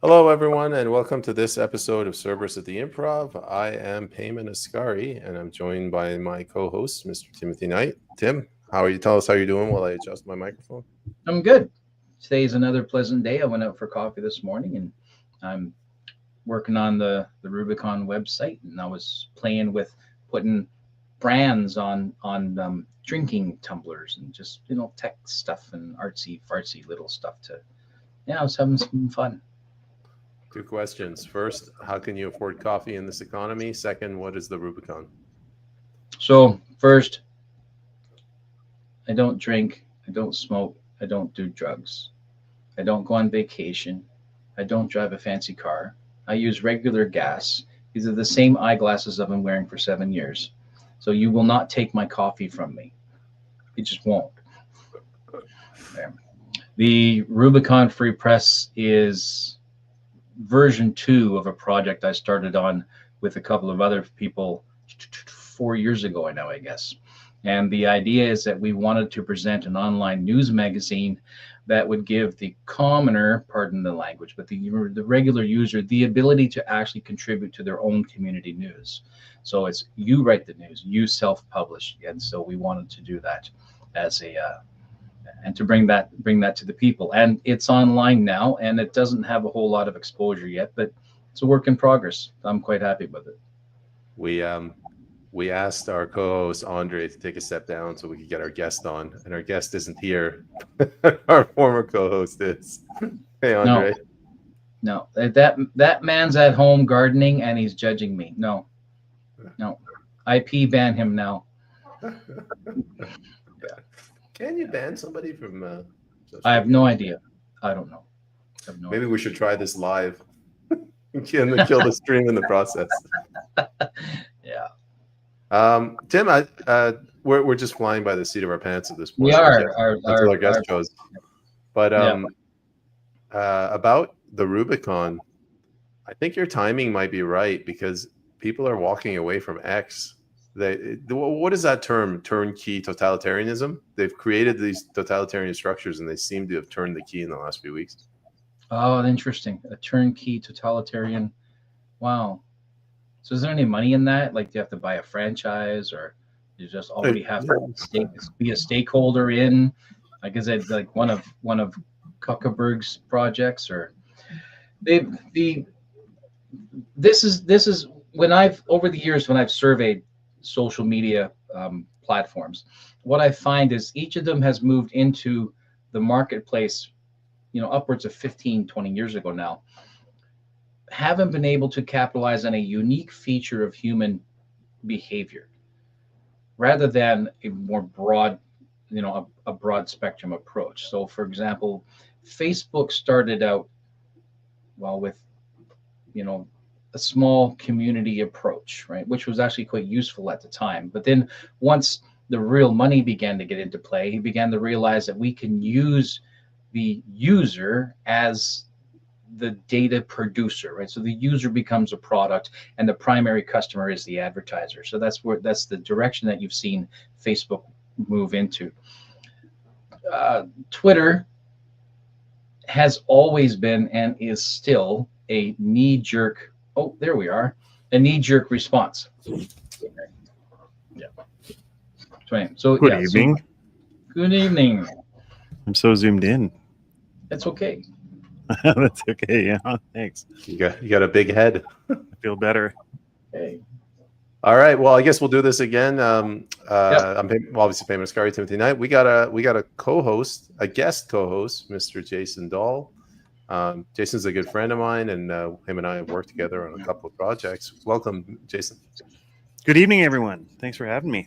Hello, everyone, and welcome to this episode of Cerberus at the Improv. I am Payman Ascari, and I'm joined by my co-host, Mr. Timothy Knight. Tim, how are you? Tell us how you're doing while I adjust my microphone. I'm good. Today's another pleasant day. I went out for coffee this morning and I'm working on the Rubicon website, and I was playing with putting brands on drinking tumblers and just tech stuff and artsy fartsy little stuff to I was having some fun. Two questions. First, how can you afford coffee in this economy? Second, what is the Rubicon? So first, I don't drink, I don't smoke, I don't do drugs. I don't go on vacation. I don't drive a fancy car. I use regular gas. These are the same eyeglasses I've been wearing for 7 years. So you will not take my coffee from me. You just won't. There. The Rubicon Free Press is version 2 of a project I started on with a couple of other people 4 years ago now, I guess. And the idea is that we wanted to present an online news magazine that would give the commoner, pardon the language, but the regular user the ability to actually contribute to their own community news. So it's you write the news, you self-publish, and so we wanted to do that as a and to bring that to the people. And it's online now, and it doesn't have a whole lot of exposure yet, but it's a work in progress. I'm quite happy with it. We asked our co-host Andre to take a step down so we could get our guest on, and our guest isn't here. Our former co-host is. Hey, Andre. No, that man's at home gardening and he's judging me. No. IP ban him now. Yeah. Can you ban somebody from? I have no idea. I don't know. Maybe we should try this live. Kill the stream in the process. Yeah. Tim, we're just flying by the seat of our pants at this point. We are. Until our guest goes. But about the Rubicon, I think your timing might be right because people are walking away from X. What is that term? Turnkey totalitarianism. They've created these totalitarian structures, and they seem to have turned the key in the last few weeks. Oh, interesting. A turnkey totalitarian. Wow. So is there any money in that? Like, do you have to buy a franchise, or you just already have to be a stakeholder in? Like, is it like one of Zuckerberg's projects, or this is when I've over the years when I've surveyed social media platforms, what I find is each of them has moved into the marketplace, upwards of 15, 20 years ago now, haven't been able to capitalize on a unique feature of human behavior rather than a more broad, a broad spectrum approach. So, for example, Facebook started out, well, with, a small community approach, right, which was actually quite useful at the time. But then once the real money began to get into play, he began to realize that we can use the user as the data producer, right? So the user becomes a product and the primary customer is the advertiser. So that's the direction that you've seen Facebook move into. Twitter has always been and is still a knee-jerk, oh, there we are, a knee-jerk response. Yeah. So good evening. Good evening. I'm so zoomed in. That's okay. That's okay. Yeah, thanks. You got a big head. I feel better. Hey. All right. Well, I guess we'll do this again. I'm obviously Payman Ascari, Timothy Knight. We got a co-host, a guest co-host, Mr. Jason Dahl. Jason's a good friend of mine, and him and I have worked together on a couple of projects. Welcome, Jason. Good evening, everyone. Thanks for having me.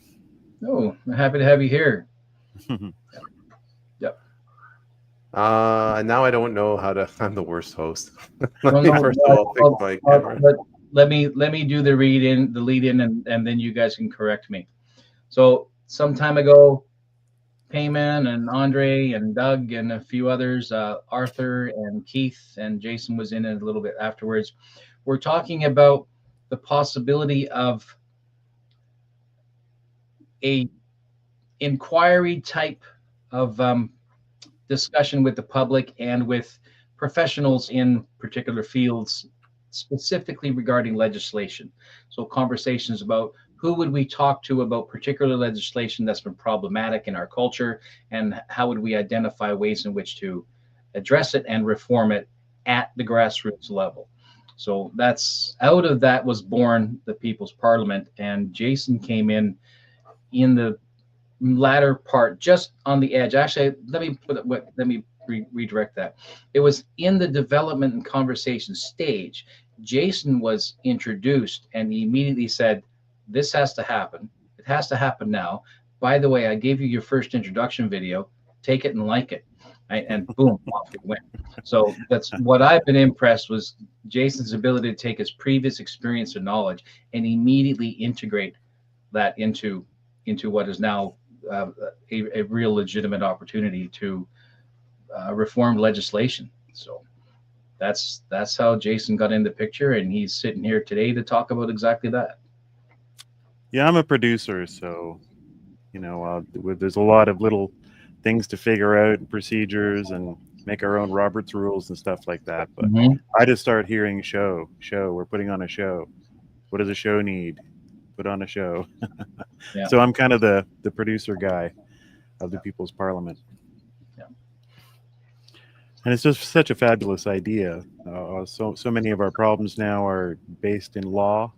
Oh, I'm happy to have you here. Yep. Now I don't know how to. I'm the worst host. Let me fix my camera. Let me do the lead in, and then you guys can correct me. So some time ago, Payman and Andre and Doug and a few others, Arthur and Keith and Jason was in it a little bit afterwards. We're talking about the possibility of a inquiry type of discussion with the public and with professionals in particular fields, specifically regarding legislation. So conversations about who would we talk to about particular legislation that's been problematic in our culture, and how would we identify ways in which to address it and reform it at the grassroots level. So that's out of that was born the People's Parliament, and Jason came in the latter part, just on the edge. Actually, let me redirect that. It was in the development and conversation stage. Jason was introduced, and he immediately said, "This has to happen. It has to happen now. By the way, I gave you your first introduction video. Take it and like it." And boom, off it went. So that's what I've been impressed was Jason's ability to take his previous experience and knowledge and immediately integrate that into what is now a real legitimate opportunity to reform legislation. So that's how Jason got in the picture, and he's sitting here today to talk about exactly that. Yeah, I'm a producer, so there's a lot of little things to figure out, procedures, and make our own Robert's rules and stuff like that. But I just start hearing show. We're putting on a show. What does a show need? Put on a show. Yeah. So I'm kind of the producer guy of the People's Parliament. Yeah. And it's just such a fabulous idea. So many of our problems now are based in law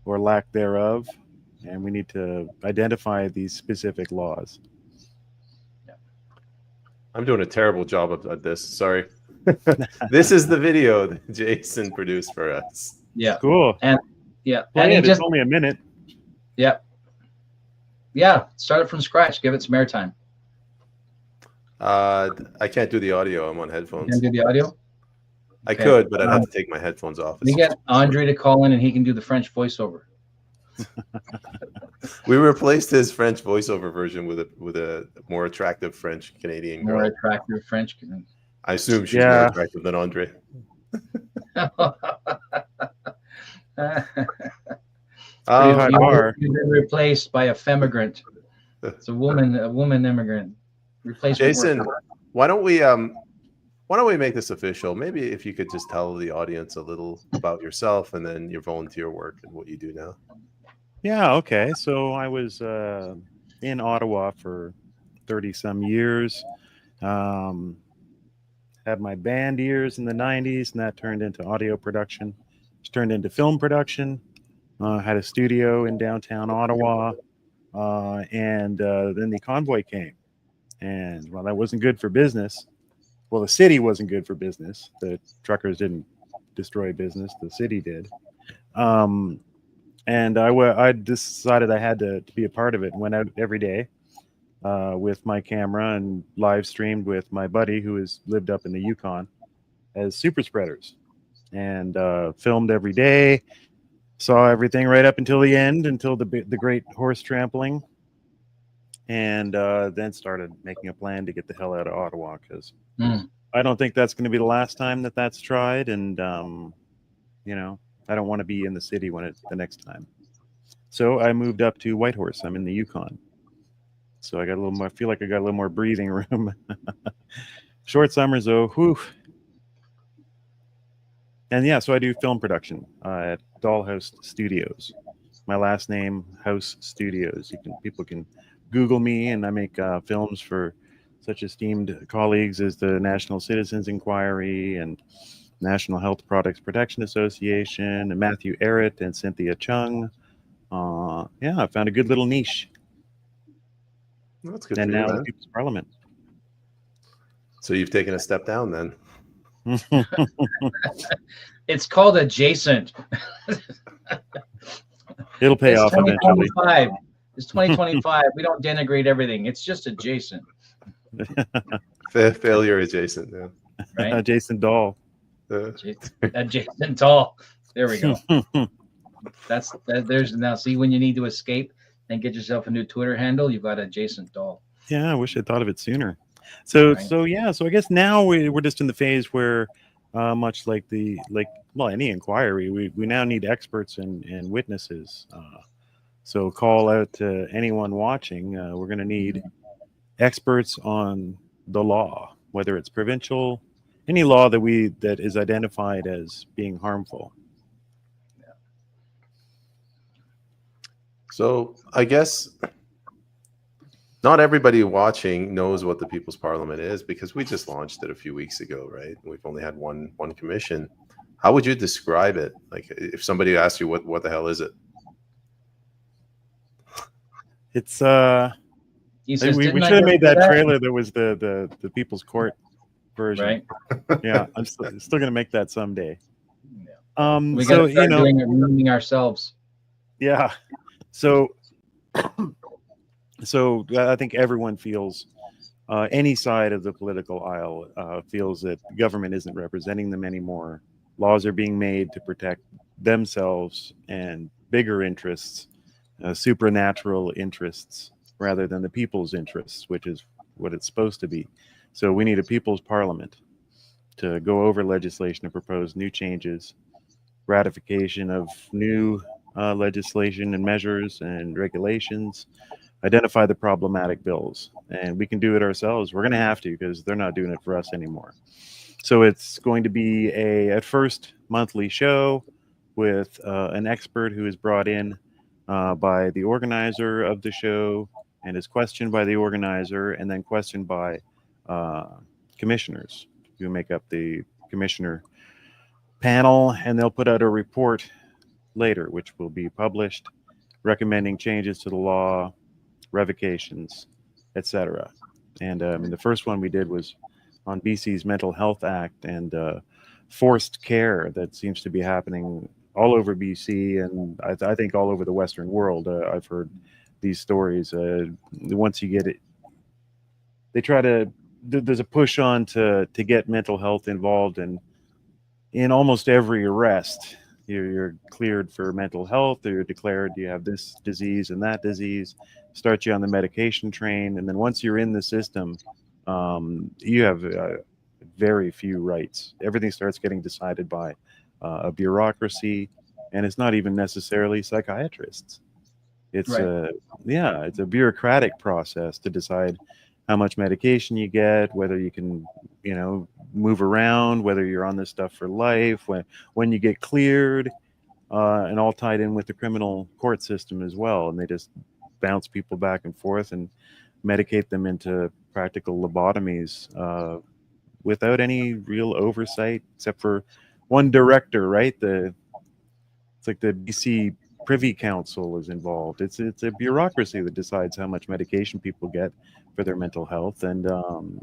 or lack thereof, and we need to identify these specific laws. I'm doing a terrible job of this. Sorry. This is the video that Jason produced for us. Yeah. Cool. And yeah. Well, And yeah, he it's just only a minute. Yeah. Yeah. Start it from scratch. Give it some airtime. I can't do the audio. I'm on headphones. Can do the audio? I could, but I'd have to take my headphones off. We get Andre to call in, and he can do the French voiceover. We replaced his French voiceover version with a more attractive French Canadian girl. More attractive French. I assume she's more attractive than Andre. You've been replaced by a femigrant. It's a woman immigrant. Replacement. Jason, why don't we make this official? Maybe if you could just tell the audience a little about yourself and then your volunteer work and what you do now. Yeah, okay. So I was in Ottawa for 30-some years. Had my band years in the 90s, and that turned into audio production. It's turned into film production. Had a studio in downtown Ottawa. And then the convoy came. And while that wasn't good for business, well, the city wasn't good for business. The truckers didn't destroy business. The city did. And I decided I had to be a part of it and went out every day with my camera and live streamed with my buddy who has lived up in the Yukon as super spreaders, and filmed every day, saw everything right up until the end, until the great horse trampling, and then started making a plan to get the hell out of Ottawa, because I don't think that's going to be the last time that's tried, and I don't want to be in the city the next time. So I moved up to Whitehorse. I'm in the Yukon. So I got a little more, I feel like I got a little more breathing room. Short summers though, whew. And yeah, so I do film production at Dahlhouse Studios. My last name, House Studios. People can Google me, and I make films for such esteemed colleagues as the National Citizens Inquiry and National Health Products Protection Association, and Matthew Arrett and Cynthia Chung. I found a good little niche. That's good. And now the People's Parliament. So you've taken a step down then. It's called adjacent. It'll pay off eventually. It's 2025. We don't denigrate everything. It's just adjacent. Failure adjacent. Yeah. Right? Adjacent Dahl. Adjacent Dahl. There we go. There's now. See, when you need to escape and get yourself a new Twitter handle, you've got adjacent Dahl. Yeah, I wish I'd thought of it sooner. So I guess now we're just in the phase where, much like any inquiry, we now need experts and witnesses. So call out to anyone watching. We're going to need experts on the law, whether it's provincial, any law that is identified as being harmful. So I guess not everybody watching knows what the People's Parliament is, because we just launched it a few weeks ago, right? We've only had one commission. How would you describe it? Like, if somebody asked you what the hell is it? It's He says, we "Didn't I should have just made do that trailer that was the People's Court version. Right. Yeah, I'm still gonna make that someday. Yeah. We So gotta start doing it, ruining ourselves. yeah. So I think everyone feels, any side of the political aisle feels that government isn't representing them anymore. Laws are being made to protect themselves and bigger interests, supernatural interests, rather than the people's interests, which is what it's supposed to be. So we need a people's parliament to go over legislation and propose new changes, ratification of new legislation and measures and regulations, identify the problematic bills. And we can do it ourselves. We're going to have to, because they're not doing it for us anymore. So it's going to be at first, monthly show with an expert who is brought in by the organizer of the show, and is questioned by the organizer, and then questioned by commissioners who make up the commissioner panel, and they'll put out a report later, which will be published, recommending changes to the law, revocations, etc. And the first one we did was on BC's Mental Health Act and forced care that seems to be happening all over BC, and I think all over the Western world. I've heard these stories. Once you get it, they try to. There's a push on to get mental health involved, and in almost every arrest, you're cleared for mental health, or you're declared you have this disease and that disease, start you on the medication train, and then once you're in the system, you have very few rights. Everything starts getting decided by a bureaucracy, and it's not even necessarily psychiatrists. It's Right. it's a bureaucratic process to decide how much medication you get, whether you can, move around, whether you're on this stuff for life, when you get cleared, and all tied in with the criminal court system as well. And they just bounce people back and forth and medicate them into practical lobotomies without any real oversight, except for one director, right? It's like the BC Privy Council is involved. It's a bureaucracy that decides how much medication people get for their mental health, and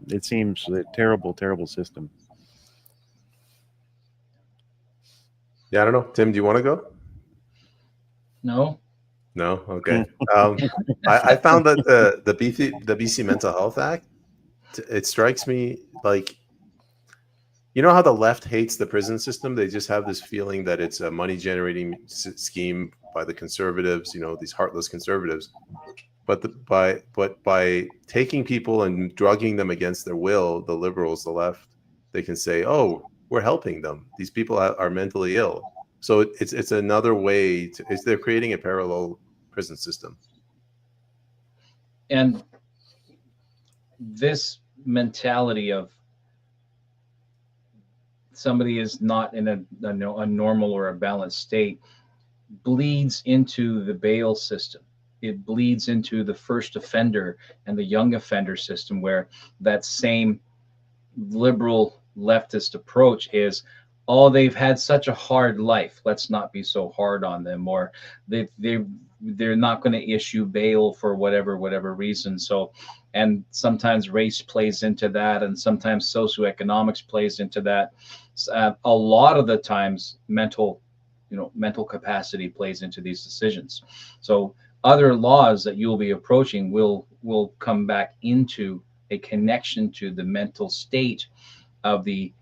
it seems a terrible, terrible system. Yeah, I don't know. Tim, do you want to go? No. No. Okay. I found that the BC Mental Health Act, it strikes me like, you know how the left hates the prison system? They just have this feeling that it's a money generating scheme by the conservatives, these heartless conservatives. But by taking people and drugging them against their will, the liberals, the left, they can say, "Oh, we're helping them. These people are mentally ill." So it's another way they're creating a parallel prison system. And this mentality of somebody is not in a normal or a balanced state bleeds into the bail system. It bleeds into the first offender and the young offender system, where that same liberal leftist approach is, oh, they've had such a hard life, let's not be so hard on them, or they're not going to issue bail for whatever reason. So, and sometimes race plays into that, and sometimes socioeconomics plays into that. A lot of the times mental capacity plays into these decisions. So other laws that you'll be approaching will come back into a connection to the mental state of the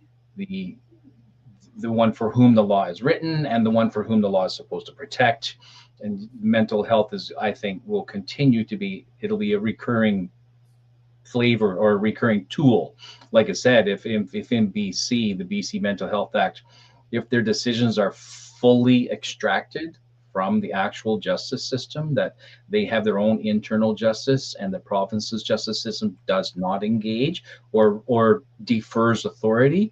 one for whom the law is written and the one for whom the law is supposed to protect. And mental health is, I think, will continue to be, it'll be a recurring flavor or a recurring tool. Like I said, if in BC, the BC Mental Health Act, if their decisions are fully extracted from the actual justice system, that they have their own internal justice and the province's justice system does not engage or defers authority,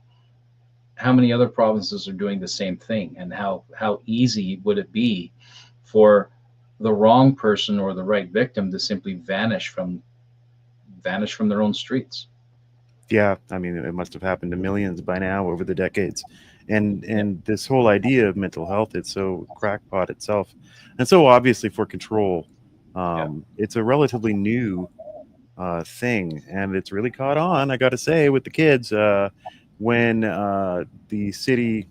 how many other provinces are doing the same thing, and how easy would it be for the wrong person or the right victim to simply vanish from their own streets? Yeah, I mean, it must have happened to millions by now over the decades. And this whole idea of mental health, it's so crackpot itself, and so obviously for control. It's a relatively new thing, and it's really caught on, I got to say, with the kids when the city,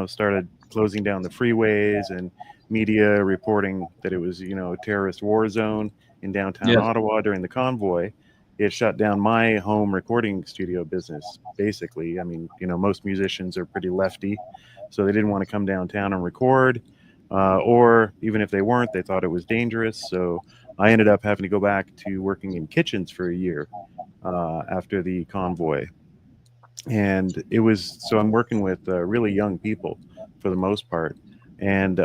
started closing down the freeways, and media reporting that it was, a terrorist war zone in downtown Ottawa during the convoy. It shut down my home recording studio business, basically. I mean, most musicians are pretty lefty, so they didn't want to come downtown and record, or even if they weren't, they thought it was dangerous. So I ended up having to go back to working in kitchens for a year after the convoy. And so I'm working with really young people for the most part. And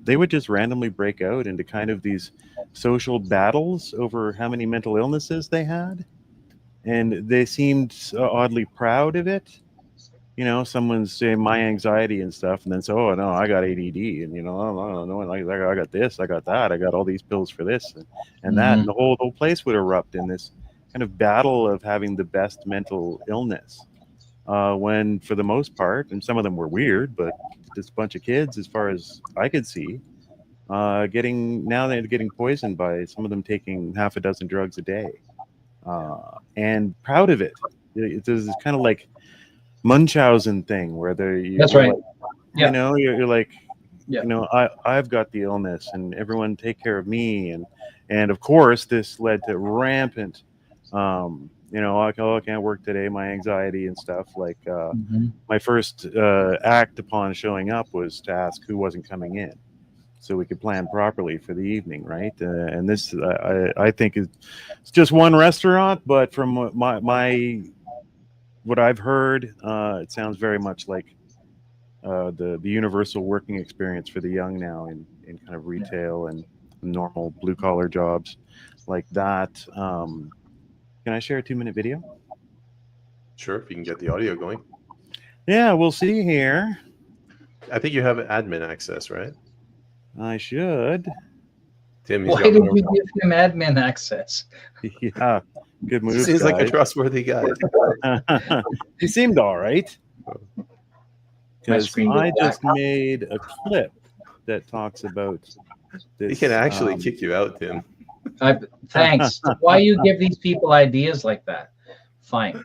they would just randomly break out into kind of these social battles over how many mental illnesses they had. And they seemed oddly proud of it. Someone's saying my anxiety and stuff, and then say, oh, no, I got ADD. And, oh, no, I got this, I got that, I got all these pills for this and that. And the whole place would erupt in this kind of battle of having the best mental illness. When for the most part, and some of them were weird, but just a bunch of kids, as far as I could see, they're getting poisoned by some of them taking half a dozen drugs a day, and proud of it. There's this kind of like Munchausen thing where that's right. Like, you're like, I've got the illness, and everyone take care of me, and of course this led to rampant I can't work today, my anxiety and stuff. Like my first act upon showing up was to ask who wasn't coming in, so we could plan properly for the evening, right? And this, I think, is just one restaurant, but from what I've heard, it sounds very much like the universal working experience for the young now in kind of retail and normal blue collar jobs like that. Can I share a 2-minute video? Sure, if you can get the audio going. Yeah, we'll see here. I think you have admin access, right? I should. Tim, why did you give him admin access? Yeah, good move. Seems like a trustworthy guy. He seemed all right. Because I just made a clip that talks about this. He can actually kick you out, Tim. Thanks. Why you give these people ideas like that? Fine.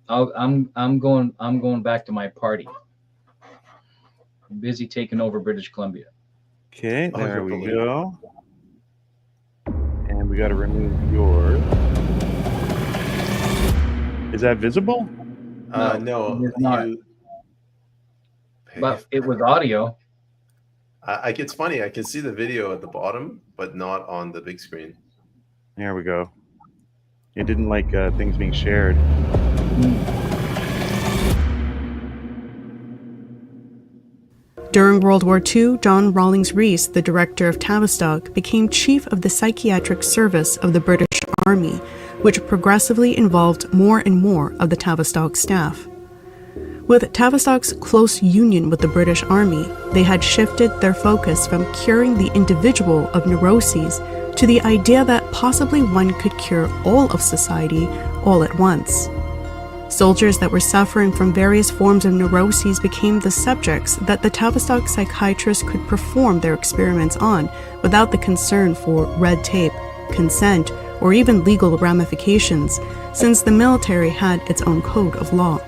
I'm going back to my party. I'm busy taking over British Columbia. Okay, there we go. And we got to remove yours. Is that visible? No, it's not. But it was audio. It's funny. I can see the video at the bottom, but not on the big screen. There we go. It didn't like things being shared. During World War II, John Rawlings Rees, the director of Tavistock, became chief of the psychiatric service of the British Army, which progressively involved more and more of the Tavistock staff. With Tavistock's close union with the British Army, they had shifted their focus from curing the individual of neuroses to the idea that possibly one could cure all of society all at once. Soldiers that were suffering from various forms of neuroses became the subjects that the Tavistock psychiatrists could perform their experiments on without the concern for red tape, consent, or even legal ramifications, since the military had its own code of law.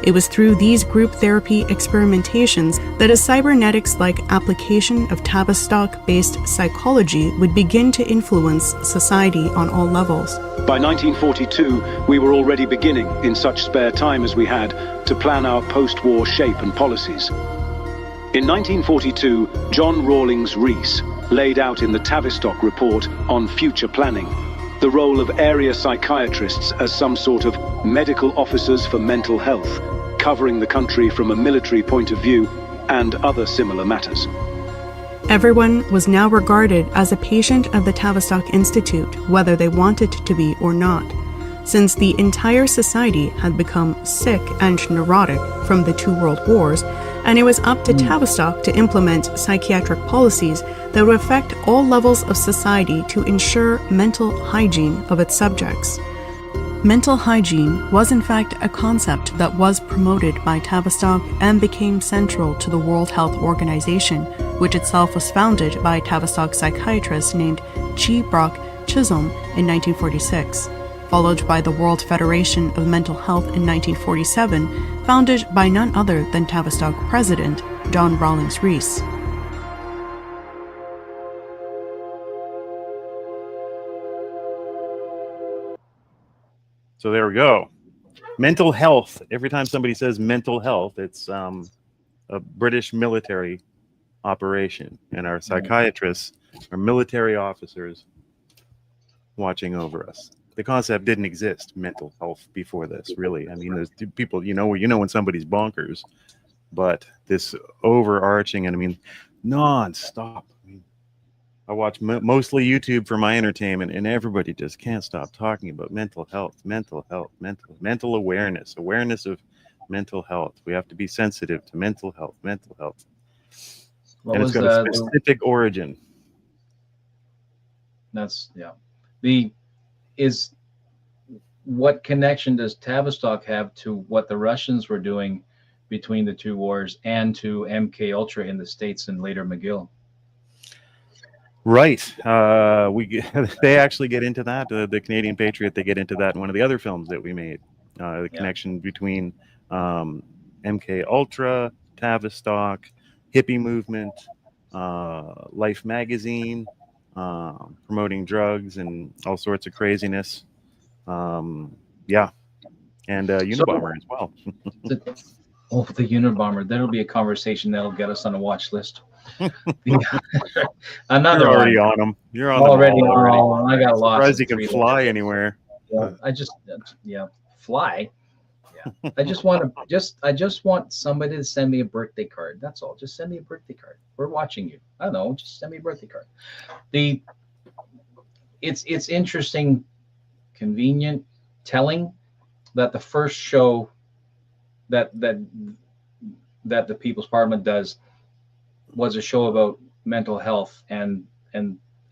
It was through these group therapy experimentations that a cybernetics-like application of Tavistock-based psychology would begin to influence society on all levels. By 1942, we were already beginning, in such spare time as we had, to plan our post-war shape and policies. In 1942, John Rawlings Rees laid out in the Tavistock Report on future planning the role of area psychiatrists as some sort of medical officers for mental health, covering the country from a military point of view, and other similar matters. Everyone was now regarded as a patient of the Tavistock Institute, whether they wanted to be or not. since the entire society had become sick and neurotic from the 2 world wars, and it was up to Tavistock to implement psychiatric policies that would affect all levels of society to ensure mental hygiene of its subjects. Mental hygiene was in fact a concept that was promoted by Tavistock and became central to the World Health Organization, which itself was founded by a Tavistock psychiatrist named G. Brock Chisholm in 1946, followed by the World Federation of Mental Health in 1947, founded by none other than Tavistock President John Rawlings Rees. So there we go. Mental health. Every time somebody says mental health, it's a British military operation, and our psychiatrists are military officers watching over us. The concept didn't exist, mental health, before this, really. I mean, there's people, you know when somebody's bonkers, but this overarching, and I mean, non-stop. I mean, I watch mostly YouTube for my entertainment, and everybody just can't stop talking about mental health, mental awareness of mental health. We have to be sensitive to mental health. What And it's got a specific origin. That's, yeah. What connection does Tavistock have to what the Russians were doing between the 2 wars and to MK Ultra in the States and later McGill? Right. They actually get into that. The Canadian Patriot, they get into that in one of the other films that we made. The connection between MK Ultra, Tavistock, hippie movement, Life magazine, promoting drugs and all sorts of craziness. Yeah. And Unabomber as well. The Unabomber. That'll be a conversation that'll get us on a watch list. Another You're already one. on them. You're on already. them already. I got lost. Surprised you can fly anywhere. Yeah, fly. Yeah. I just want somebody to send me a birthday card. That's all. Just send me a birthday card. We're watching you. I don't know. Just send me a birthday card. It's interesting, convenient, telling that the first show that the People's Parliament does was a show about mental health, and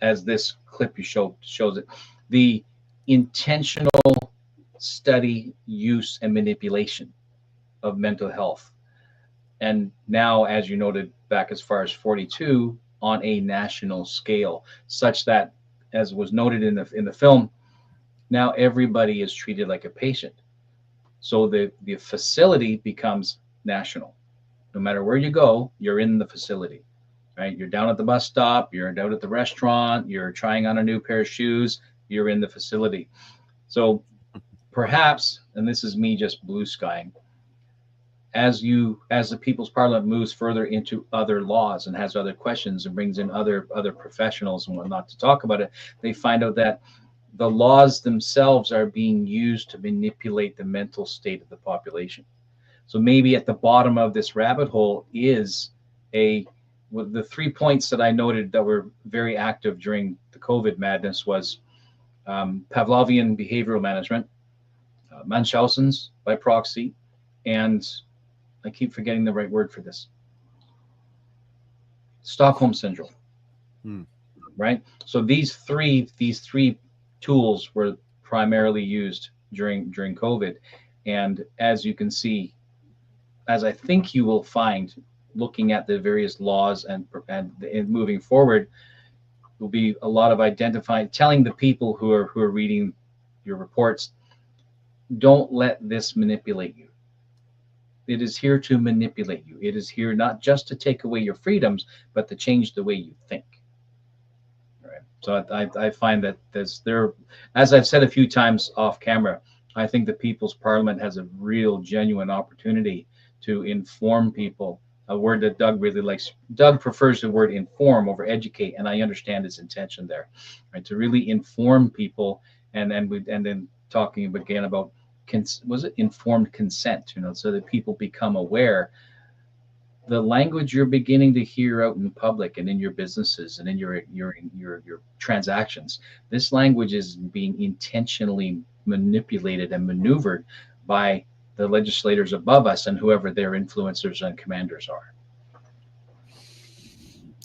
as this clip you shows it, the intentional study, use, and manipulation of mental health. And now, as you noted back as far as 42, on a national scale, such that, as was noted in the film, now everybody is treated like a patient. So the facility becomes national. No matter where you go, you're in the facility, right? You're down at the bus stop, you're out at the restaurant, you're trying on a new pair of shoes, you're in the facility. So perhaps, and this is me just blue skying, as the People's Parliament moves further into other laws and has other questions and brings in other professionals and whatnot to talk about it, they find out that the laws themselves are being used to manipulate the mental state of the population. So maybe at the bottom of this rabbit hole is the 3 points that I noted that were very active during the COVID madness was Pavlovian behavioral management, Munchausen's by proxy, and I keep forgetting the right word for this, Stockholm syndrome. Right? So these three tools were primarily used during COVID. And as you can see, as I think you will find, looking at the various laws and moving forward, will be a lot of telling the people who are reading your reports, don't let this manipulate you. It is here to manipulate you. It is here not just to take away your freedoms, but to change the way you think. Right. So I find that as I've said a few times off camera, I think the People's Parliament has a real genuine opportunity to inform people, a word that Doug really likes. Doug prefers the word inform over educate, and I understand his intention there, right? To really inform people, and then talking again about was it informed consent, so that people become aware. the language you're beginning to hear out in public and in your businesses and in your transactions, this language is being intentionally manipulated and maneuvered by the legislators above us and whoever their influencers and commanders are.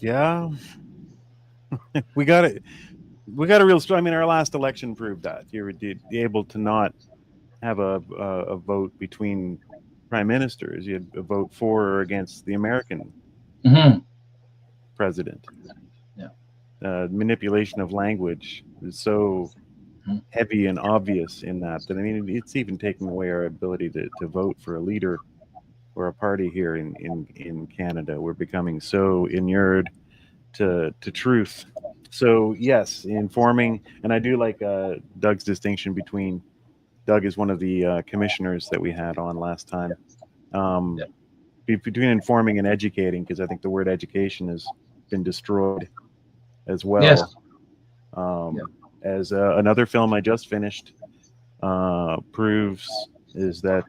Yeah, we got it. We got a real. I mean, our last election proved that you were able to not have a vote between prime ministers. You had a vote for or against the American president. Yeah. Manipulation of language is so heavy and obvious in that I mean, it's even taking away our ability to vote for a leader or a party here in Canada. We're becoming so inured to truth. So yes, informing, and I do like Doug's distinction between. Doug is one of the commissioners that we had on last time. Between informing and educating, because I think the word education has been destroyed as well. Yes. As another film I just finished proves, is that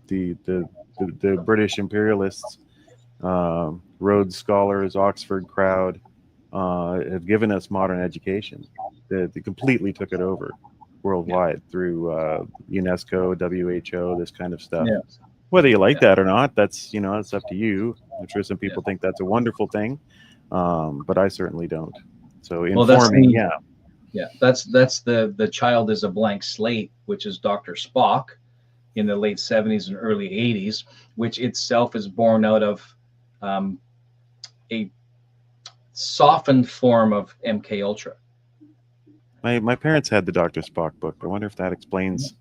the British imperialists, Rhodes Scholars, Oxford crowd, have given us modern education. They completely took it over worldwide through UNESCO, WHO, this kind of stuff. Yeah. Whether you like that or not, that's it's up to you. I'm sure some people think that's a wonderful thing, but I certainly don't. So informing, that's the child is a blank slate, which is Dr. Spock in the late 70s and early 80s, which itself is born out of a softened form of MK Ultra. My parents had the Dr. Spock book. I wonder if that explains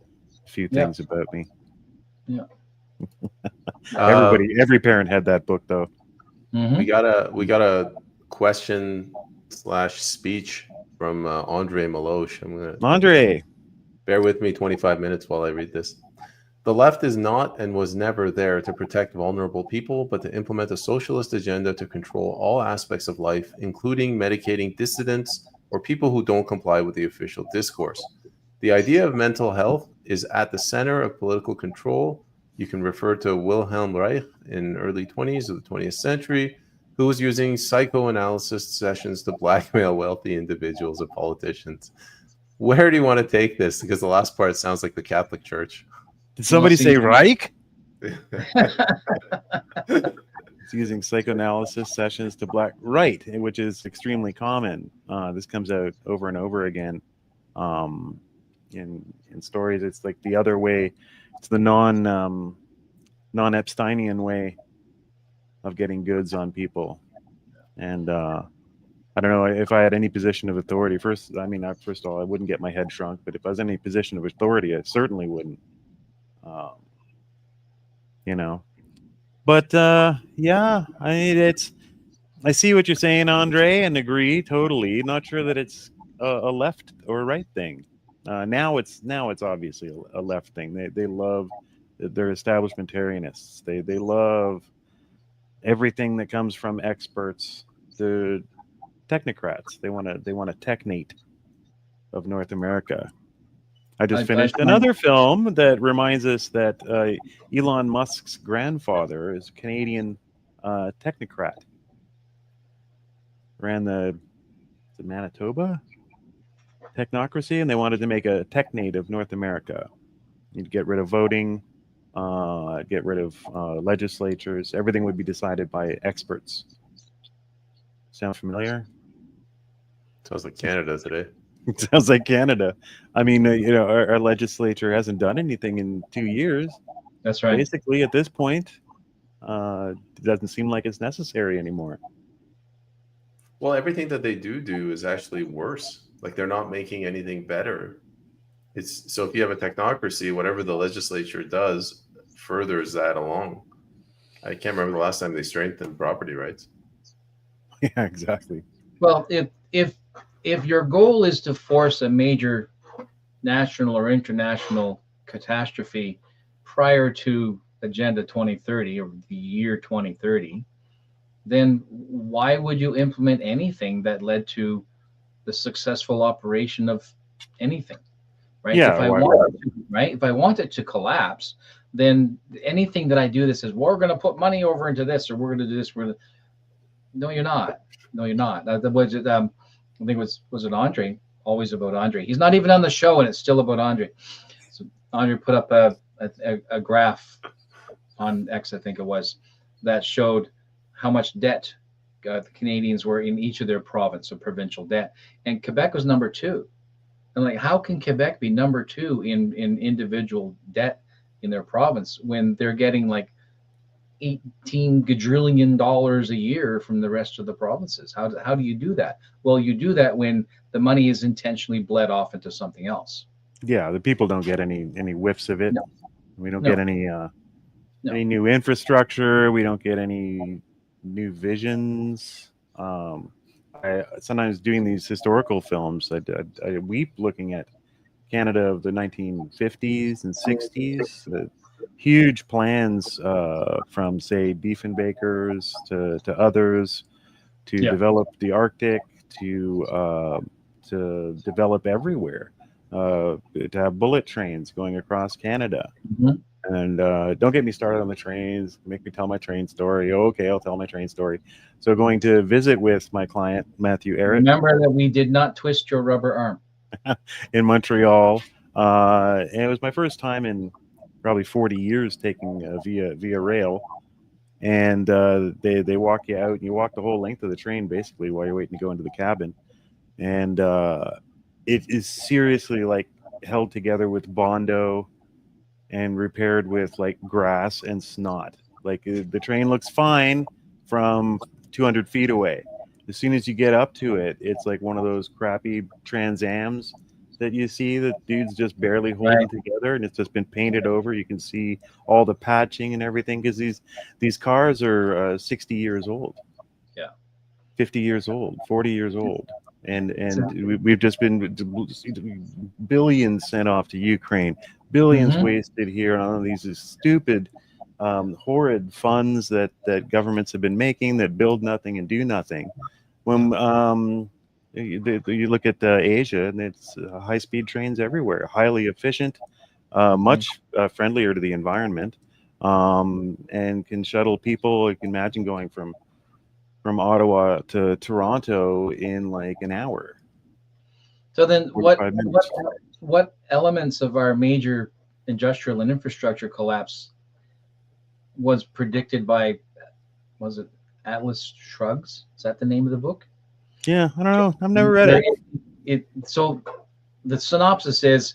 a few things about me. Yeah. Every parent had that book, though. We got a question / speech from Andre Maloche. Andre, bear with me 25 minutes while I read this. The left is not and was never there to protect vulnerable people, but to implement a socialist agenda to control all aspects of life, including medicating dissidents or people who don't comply with the official discourse. The idea of mental health is at the center of political control. You can refer to Wilhelm Reich in early 20s of the 20th century, who was using psychoanalysis sessions to blackmail wealthy individuals or politicians. Where do you want to take this? Because the last part sounds like the Catholic Church. Did somebody say Reich? It's using psychoanalysis sessions to right, which is extremely common. This comes out over and over again in stories. It's like the other way. It's the non-Epsteinian way of getting goods on people. And I don't know if I had any position of authority. First of all, I wouldn't get my head shrunk. But if I was in any position of authority, I certainly wouldn't. But I see what you're saying, Andre, and agree totally. Not sure that it's a left or right thing. Now it's obviously a left thing. They love, they're establishmentarianists. They love everything that comes from experts, the technocrats. They want a technate of North America. I just finished another film that reminds us that Elon Musk's grandfather is a Canadian technocrat. Ran the Manitoba technocracy, and they wanted to make a technate of North America. You'd get rid of voting, get rid of legislatures. Everything would be decided by experts. Sound familiar? Sounds like Canada today. It sounds like Canada. I mean, our legislature hasn't done anything in 2 years. That's right. Basically, at this point, it doesn't seem like it's necessary anymore. Well, everything that they do is actually worse. Like, they're not making anything better. So if you have a technocracy, whatever the legislature does furthers that along. I can't remember the last time they strengthened property rights. Yeah, exactly. Well, if your goal is to force a major national or international catastrophe prior to Agenda 2030 or the year 2030, then why would you implement anything that led to the successful operation of anything? Right? Yeah, if I want it to collapse, then anything that I do that says, we're going to put money over into this, or we're going to do this, no, you're not. No, you're not. I think it was it Andre? Always about Andre. He's not even on the show, and it's still about Andre. So Andre put up a graph on X, I think it was, that showed how much debt the Canadians were in each of their province, so provincial debt, and Quebec was number 2. And like, how can Quebec be number 2 in individual debt in their province when they're getting like $18 quadrillion a year from the rest of the provinces? How do you do that? Well, you do that when the money is intentionally bled off into something else. Yeah, the people don't get any whiffs of it. No. We don't get any new infrastructure. We don't get any new visions. I sometimes doing these historical films, I weep looking at Canada of the 1950s and 60s. The huge plans from, say, Diefenbakers to others to develop the Arctic, to develop everywhere, to have bullet trains going across Canada. Mm-hmm. And don't get me started on the trains. Make me tell my train story. Okay, I'll tell my train story. So going to visit with my client, Matthew Arrett. Remember that we did not twist your rubber arm. In Montreal. And it was my first time in probably 40 years taking via rail. And they walk you out, and you walk the whole length of the train basically while you're waiting to go into the cabin. And it is seriously like held together with Bondo and repaired with like grass and snot. Like the train looks fine from 200 feet away. As soon as you get up to it, it's like one of those crappy Trans Ams that you see that dudes just barely holding together, and it's just been painted over. You can see all the patching and everything, because these cars are 60 years old. Yeah. 50 years old, 40 years old. And we've just been billions sent off to Ukraine, billions wasted here on these stupid, horrid funds that governments have been making that build nothing and do nothing. When you look at Asia, and it's high-speed trains everywhere, highly efficient, much friendlier to the environment, and can shuttle people. You can imagine going from Ottawa to Toronto in like an hour. So then what elements of our major industrial and infrastructure collapse was predicted by, was it Atlas Shrugs? Is that the name of the book? Yeah, I don't know. I've never read it. So the synopsis is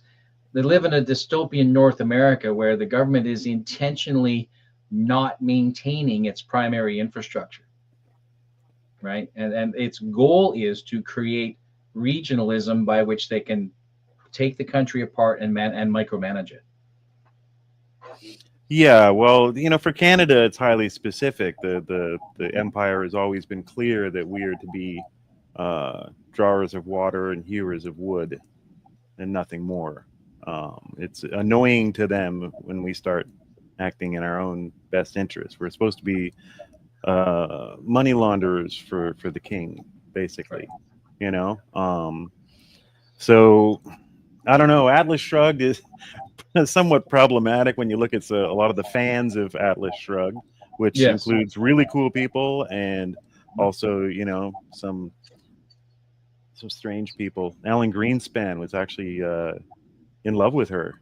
they live in a dystopian North America where the government is intentionally not maintaining its primary infrastructure. Right, and its goal is to create regionalism by which they can take the country apart and micromanage it. Yeah, well, for Canada, it's highly specific. The empire has always been clear that we are to be drawers of water and hewers of wood, and nothing more. It's annoying to them when we start acting in our own best interest. We're supposed to be money launderers for the king, basically, so I don't know. Atlas Shrugged is somewhat problematic when you look at a lot of the fans of Atlas Shrugged, which includes really cool people and also some strange people. Alan Greenspan was actually in love with her.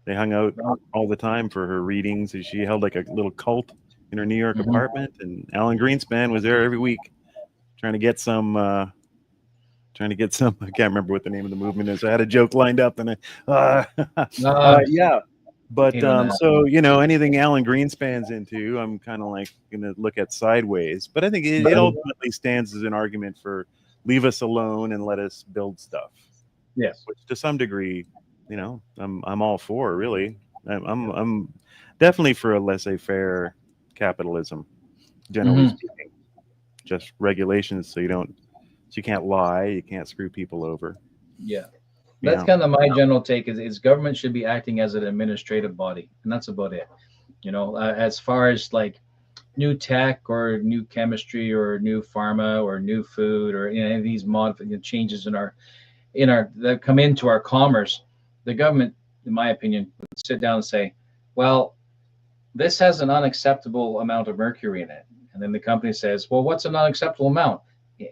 They hung out all the time for her readings, and she held like a little cult in her New York apartment, and Alan Greenspan was there every week trying to get some I can't remember what the name of the movement is. I had a joke lined up, and so anything Alan Greenspan's into, I'm kind of like gonna look at sideways. But I think it ultimately stands as an argument for leave us alone and let us build stuff. Yes, which to some degree, I'm all for. Really, I'm definitely for a laissez-faire capitalism, generally speaking. Just regulations so you can't lie, you can't screw people over. Yeah, that's kind of my general take. Is government should be acting as an administrative body, and that's about it. As far as like new tech or new chemistry or new pharma or new food or any of these changes in our that come into our commerce, the government in my opinion, would sit down and say, well, this has an unacceptable amount of mercury in it. And then the company says, well, what's an unacceptable amount?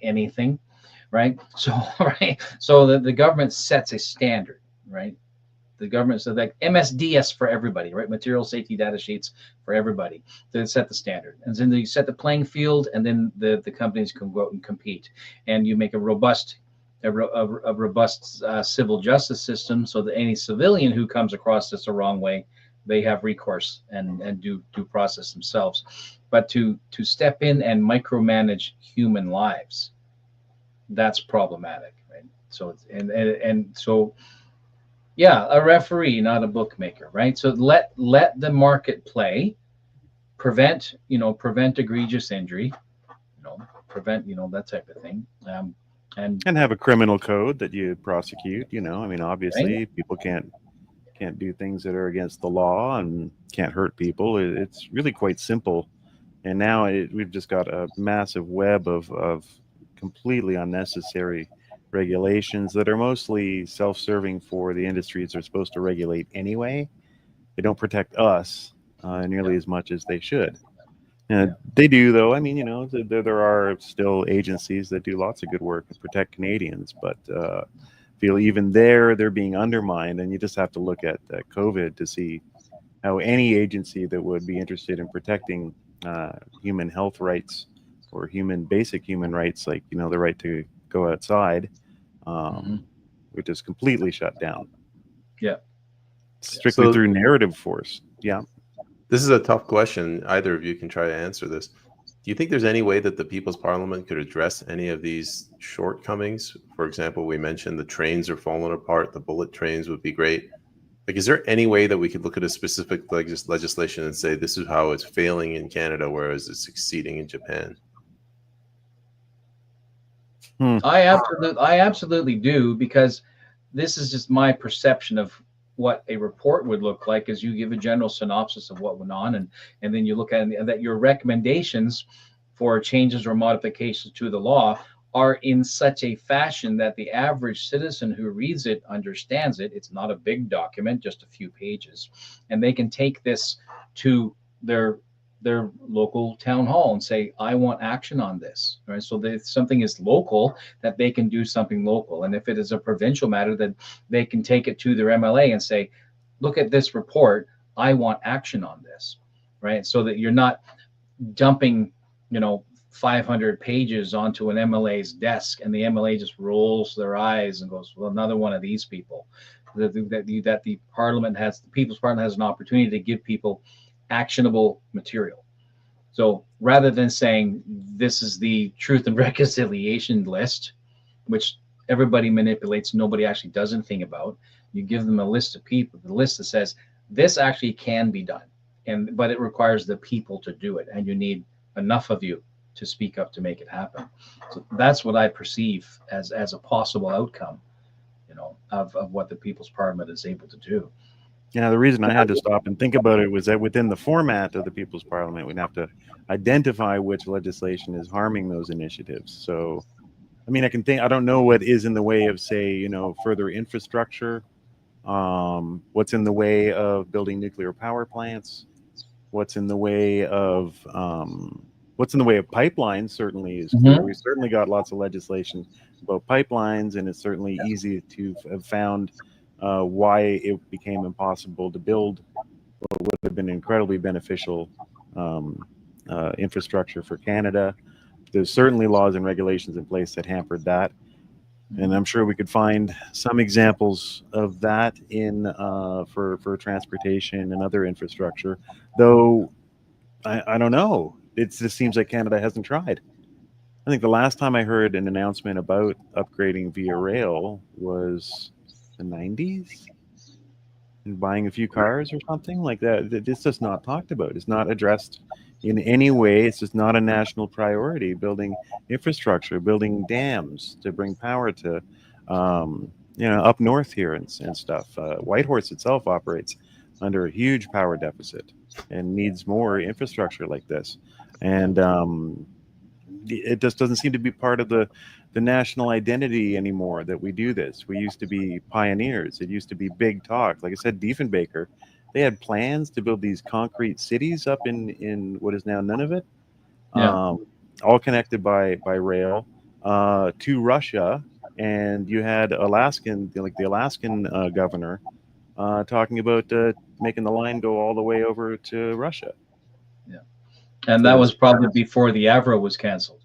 Anything, right? So, right. So the government sets a standard, right? The government said like MSDS for everybody, right? Material safety data sheets for everybody to set the standard. And then you set the playing field, and then the companies can go out and compete. And you make a robust civil justice system so that any civilian who comes across this the wrong way, they have recourse and do process themselves. But to step in and micromanage human lives, that's problematic, right? So and so, yeah, a referee, not a bookmaker, right? So let the market play, prevent egregious injury, prevent that type of thing, and have a criminal code that you prosecute. I mean, obviously, right? people can't do things that are against the law and can't hurt people. It's really quite simple. And now we've just got a massive web of completely unnecessary regulations that are mostly self-serving for the industries they're supposed to regulate anyway. They don't protect us nearly as much as they should. They do, though. I mean, there are still agencies that do lots of good work to protect Canadians, but feel even they're being undermined. And you just have to look at COVID to see how any agency that would be interested in protecting human health rights or basic human rights, like the right to go outside, which is completely shut down. Yeah, strictly through narrative force. Yeah. This is a tough question. Either of you can try to answer this. Do you think there's any way that the People's Parliament could address any of these shortcomings? For example, we mentioned the trains are falling apart. The bullet trains would be great. Like, is there any way that we could look at a specific legislation and say this is how it's failing in Canada, whereas it's succeeding in Japan? I absolutely do, because this is just my perception of what a report would look like. Is you give a general synopsis of what went on, and then you look at it, and that your recommendations for changes or modifications to the law are in such a fashion that the average citizen who reads it understands it. It's not a big document, just a few pages, and they can take this to their local town hall and say, I want action on this, right? So that if something is local, that they can do something local. And if it is a provincial matter, that they can take it to their MLA and say, look at this report, I want action on this, right? So that you're not dumping 500 pages onto an MLA's desk, and the MLA just rolls their eyes and goes, well, another one of these people. That the Parliament has, the People's Parliament has an opportunity to give people actionable material. So rather than saying this is the Truth and Reconciliation list, which everybody manipulates, nobody actually does anything about, you give them a list of people, the list that says this actually can be done, but it requires the people to do it, and you need enough of you to speak up to make it happen. So that's what I perceive as a possible outcome, of what the People's Parliament is able to do. Yeah, the reason I had to stop and think about it was that within the format of the People's Parliament, we'd have to identify which legislation is harming those initiatives. So, I mean, I don't know what is in the way of, say, further infrastructure. What's in the way of building nuclear power plants? What's in the way of pipelines? Certainly is clear. We certainly got lots of legislation about pipelines, and it's certainly easy to have found why it became impossible to build what would have been incredibly beneficial infrastructure for Canada. There's certainly laws and regulations in place that hampered that, and I'm sure we could find some examples of that in for transportation and other infrastructure. Though I don't know. It just seems like Canada hasn't tried. I think the last time I heard an announcement about upgrading via rail was the 90s, and buying a few cars or something like that. It's just not talked about. It's not addressed in any way. It's just not a national priority. Building infrastructure, building dams to bring power to up north here and stuff. Whitehorse itself operates under a huge power deficit and needs more infrastructure like this. And it just doesn't seem to be part of the national identity anymore that we do this. We used to be pioneers. It used to be big talk. Like I said, Diefenbaker, they had plans to build these concrete cities up in what is now Nunavut, all connected by rail to Russia. And you had the Alaskan governor talking about making the line go all the way over to Russia. Yeah, and that was probably before the Avro was canceled.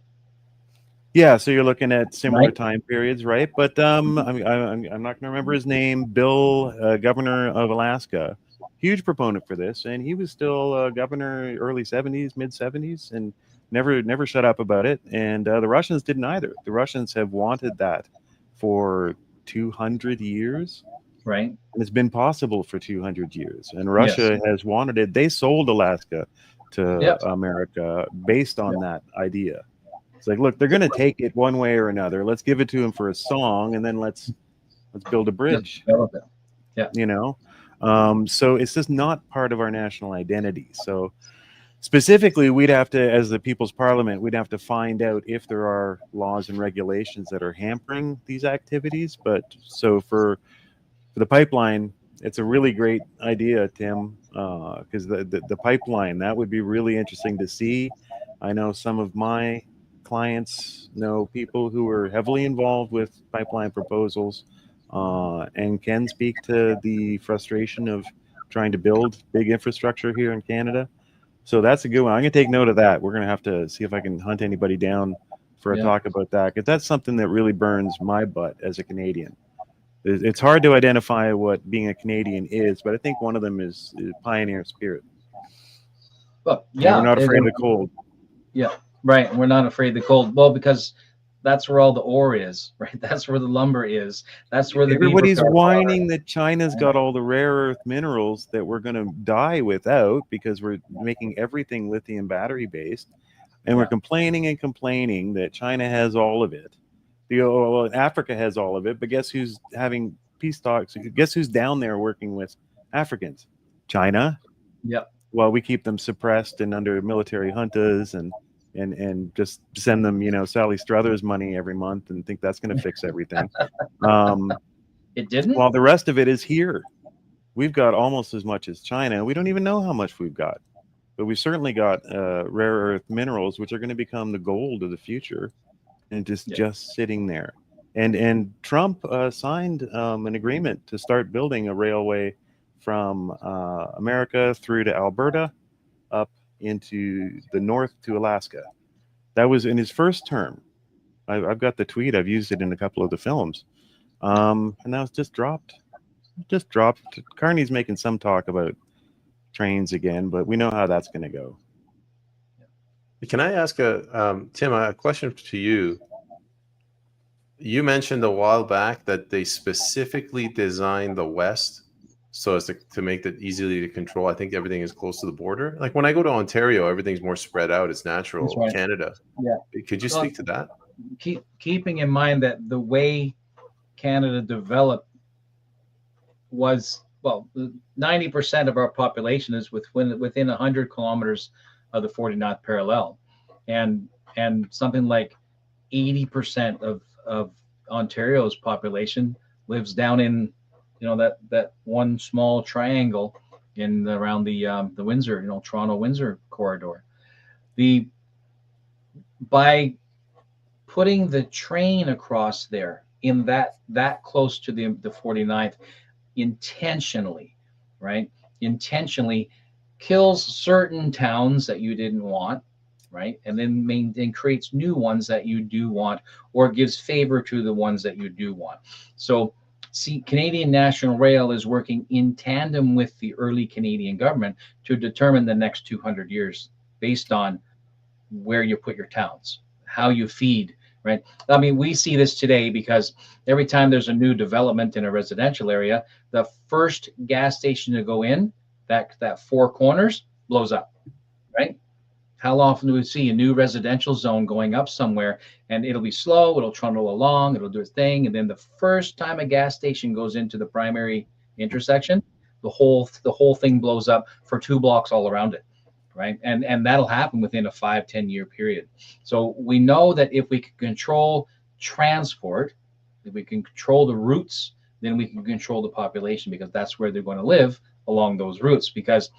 Yeah, so you're looking at similar Right. time periods, right? But I'm not going to remember his name. Bill, governor of Alaska, huge proponent for this, and he was still governor early 70s, mid 70s, and never shut up about it. And the Russians didn't either. The Russians have wanted that for 200 years. Right. And it's been possible for 200 years. And Russia has wanted it. They sold Alaska to America based on that idea. It's like, look, they're going to take it one way or another. Let's give it to them for a song, and then let's build a bridge. Yeah. You know? So it's just not part of our national identity. So specifically, we'd have to, as the People's Parliament, we'd have to find out if there are laws and regulations that are hampering these activities. But so for the pipeline, it's a really great idea, Tim, because the pipeline, that would be really interesting to see. I know some of my clients know people who are heavily involved with pipeline proposals and can speak to the frustration of trying to build big infrastructure here in Canada. So that's a good one. I'm going to take note of that. We're going to have to see if I can hunt anybody down for a talk about that, because that's something that really burns my butt as a Canadian. It's hard to identify what being a Canadian is, but I think one of them is pioneer spirit. Well, yeah, we're not afraid of the cold. Yeah, right. We're not afraid of the cold. Well, because that's where all the ore is, right? That's where the lumber is. That's where everybody's whining that China's got all the rare earth minerals that we're going to die without because we're making everything lithium battery based, and we're complaining and complaining that China has all of it. Africa has all of it, but guess who's having peace talks? Guess who's down there working with Africans? China. Yep. Well, we keep them suppressed and under military juntas and just send them, Sally Struthers money every month and think that's going to fix everything. It didn't? While the rest of it is here. We've got almost as much as China. We don't even know how much we've got, but we've certainly got rare earth minerals, which are going to become the gold of the future. And just sitting there, and Trump signed an agreement to start building a railway from America through to Alberta, up into the north to Alaska. That was in his first term. I've got the tweet. I've used it in a couple of the films, and now it's just dropped. Just dropped. Carney's making some talk about trains again, but we know how that's going to go. Can I ask Tim, a question to you? You mentioned a while back that they specifically designed the West so as to make it easily to control. I think everything is close to the border. Like when I go to Ontario, everything's more spread out. It's natural. That's right. Canada. Yeah. Could you speak to that? Keeping in mind that the way Canada developed was, 90% of our population is within 100 kilometers of the 49th parallel, and something like 80% of Ontario's population lives down in that one small triangle around the Windsor, Toronto Windsor corridor. By putting the train across there in that close to the 49th intentionally kills certain towns that you didn't want, right? And then creates new ones that you do want, or gives favor to the ones that you do want. So see, Canadian National Rail is working in tandem with the early Canadian government to determine the next 200 years based on where you put your towns, how you feed, right? I mean, we see this today because every time there's a new development in a residential area, the first gas station to go in, that Four Corners, blows up, right? How often do we see a new residential zone going up somewhere, and it'll be slow, it'll trundle along, it'll do its thing, and then the first time a gas station goes into the primary intersection, the whole thing blows up for 2 blocks all around it. right? And that'll happen within a 5-10 year period. So we know that if we can control transport, if we can control the routes, then we can control the population, because that's where they're going to live, along those routes. Because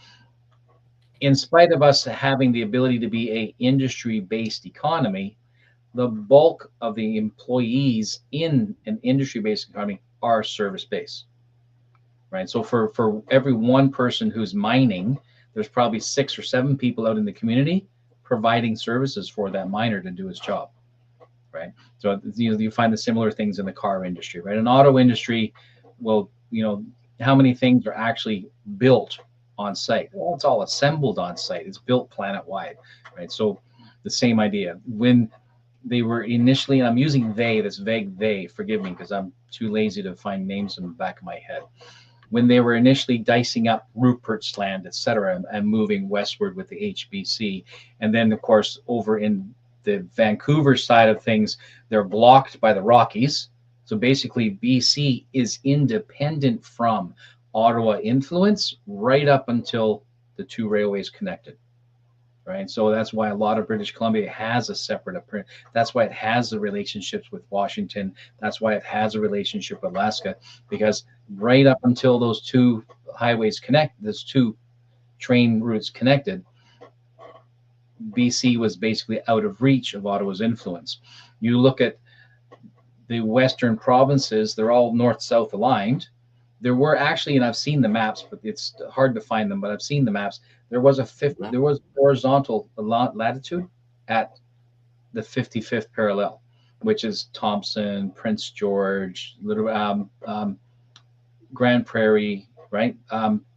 in spite of us having the ability to be a industry-based economy, the bulk of the employees in an industry-based economy are service-based, right? So for every one person who's mining, there's probably 6 or 7 people out in the community providing services for that miner to do his job, right? So you find the similar things in the car industry, right? An auto industry, well, how many things are actually built on site? Well, it's all assembled on site. It's built planet-wide, right? So the same idea. When they were initially, and I'm using they, this vague they, forgive me, because I'm too lazy to find names in the back of my head. When they were initially dicing up Rupert's Land, etc., and moving westward with the HBC, and then of course over in the Vancouver side of things, they're blocked by the Rockies. So basically, BC is independent from Ottawa influence right up until the 2 railways connected. Right, so that's why a lot of British Columbia has a separate approach. That's why it has the relationships with Washington. That's why it has a relationship with Alaska, because right up until those 2 highways connect, those 2 train routes connected, BC was basically out of reach of Ottawa's influence. You look at the western provinces; they're all north-south aligned. There were actually, and I've seen the maps, but it's hard to find them, but I've seen the maps. There was horizontal latitude at the 55th parallel, which is Thompson, Prince George, Grand Prairie, right?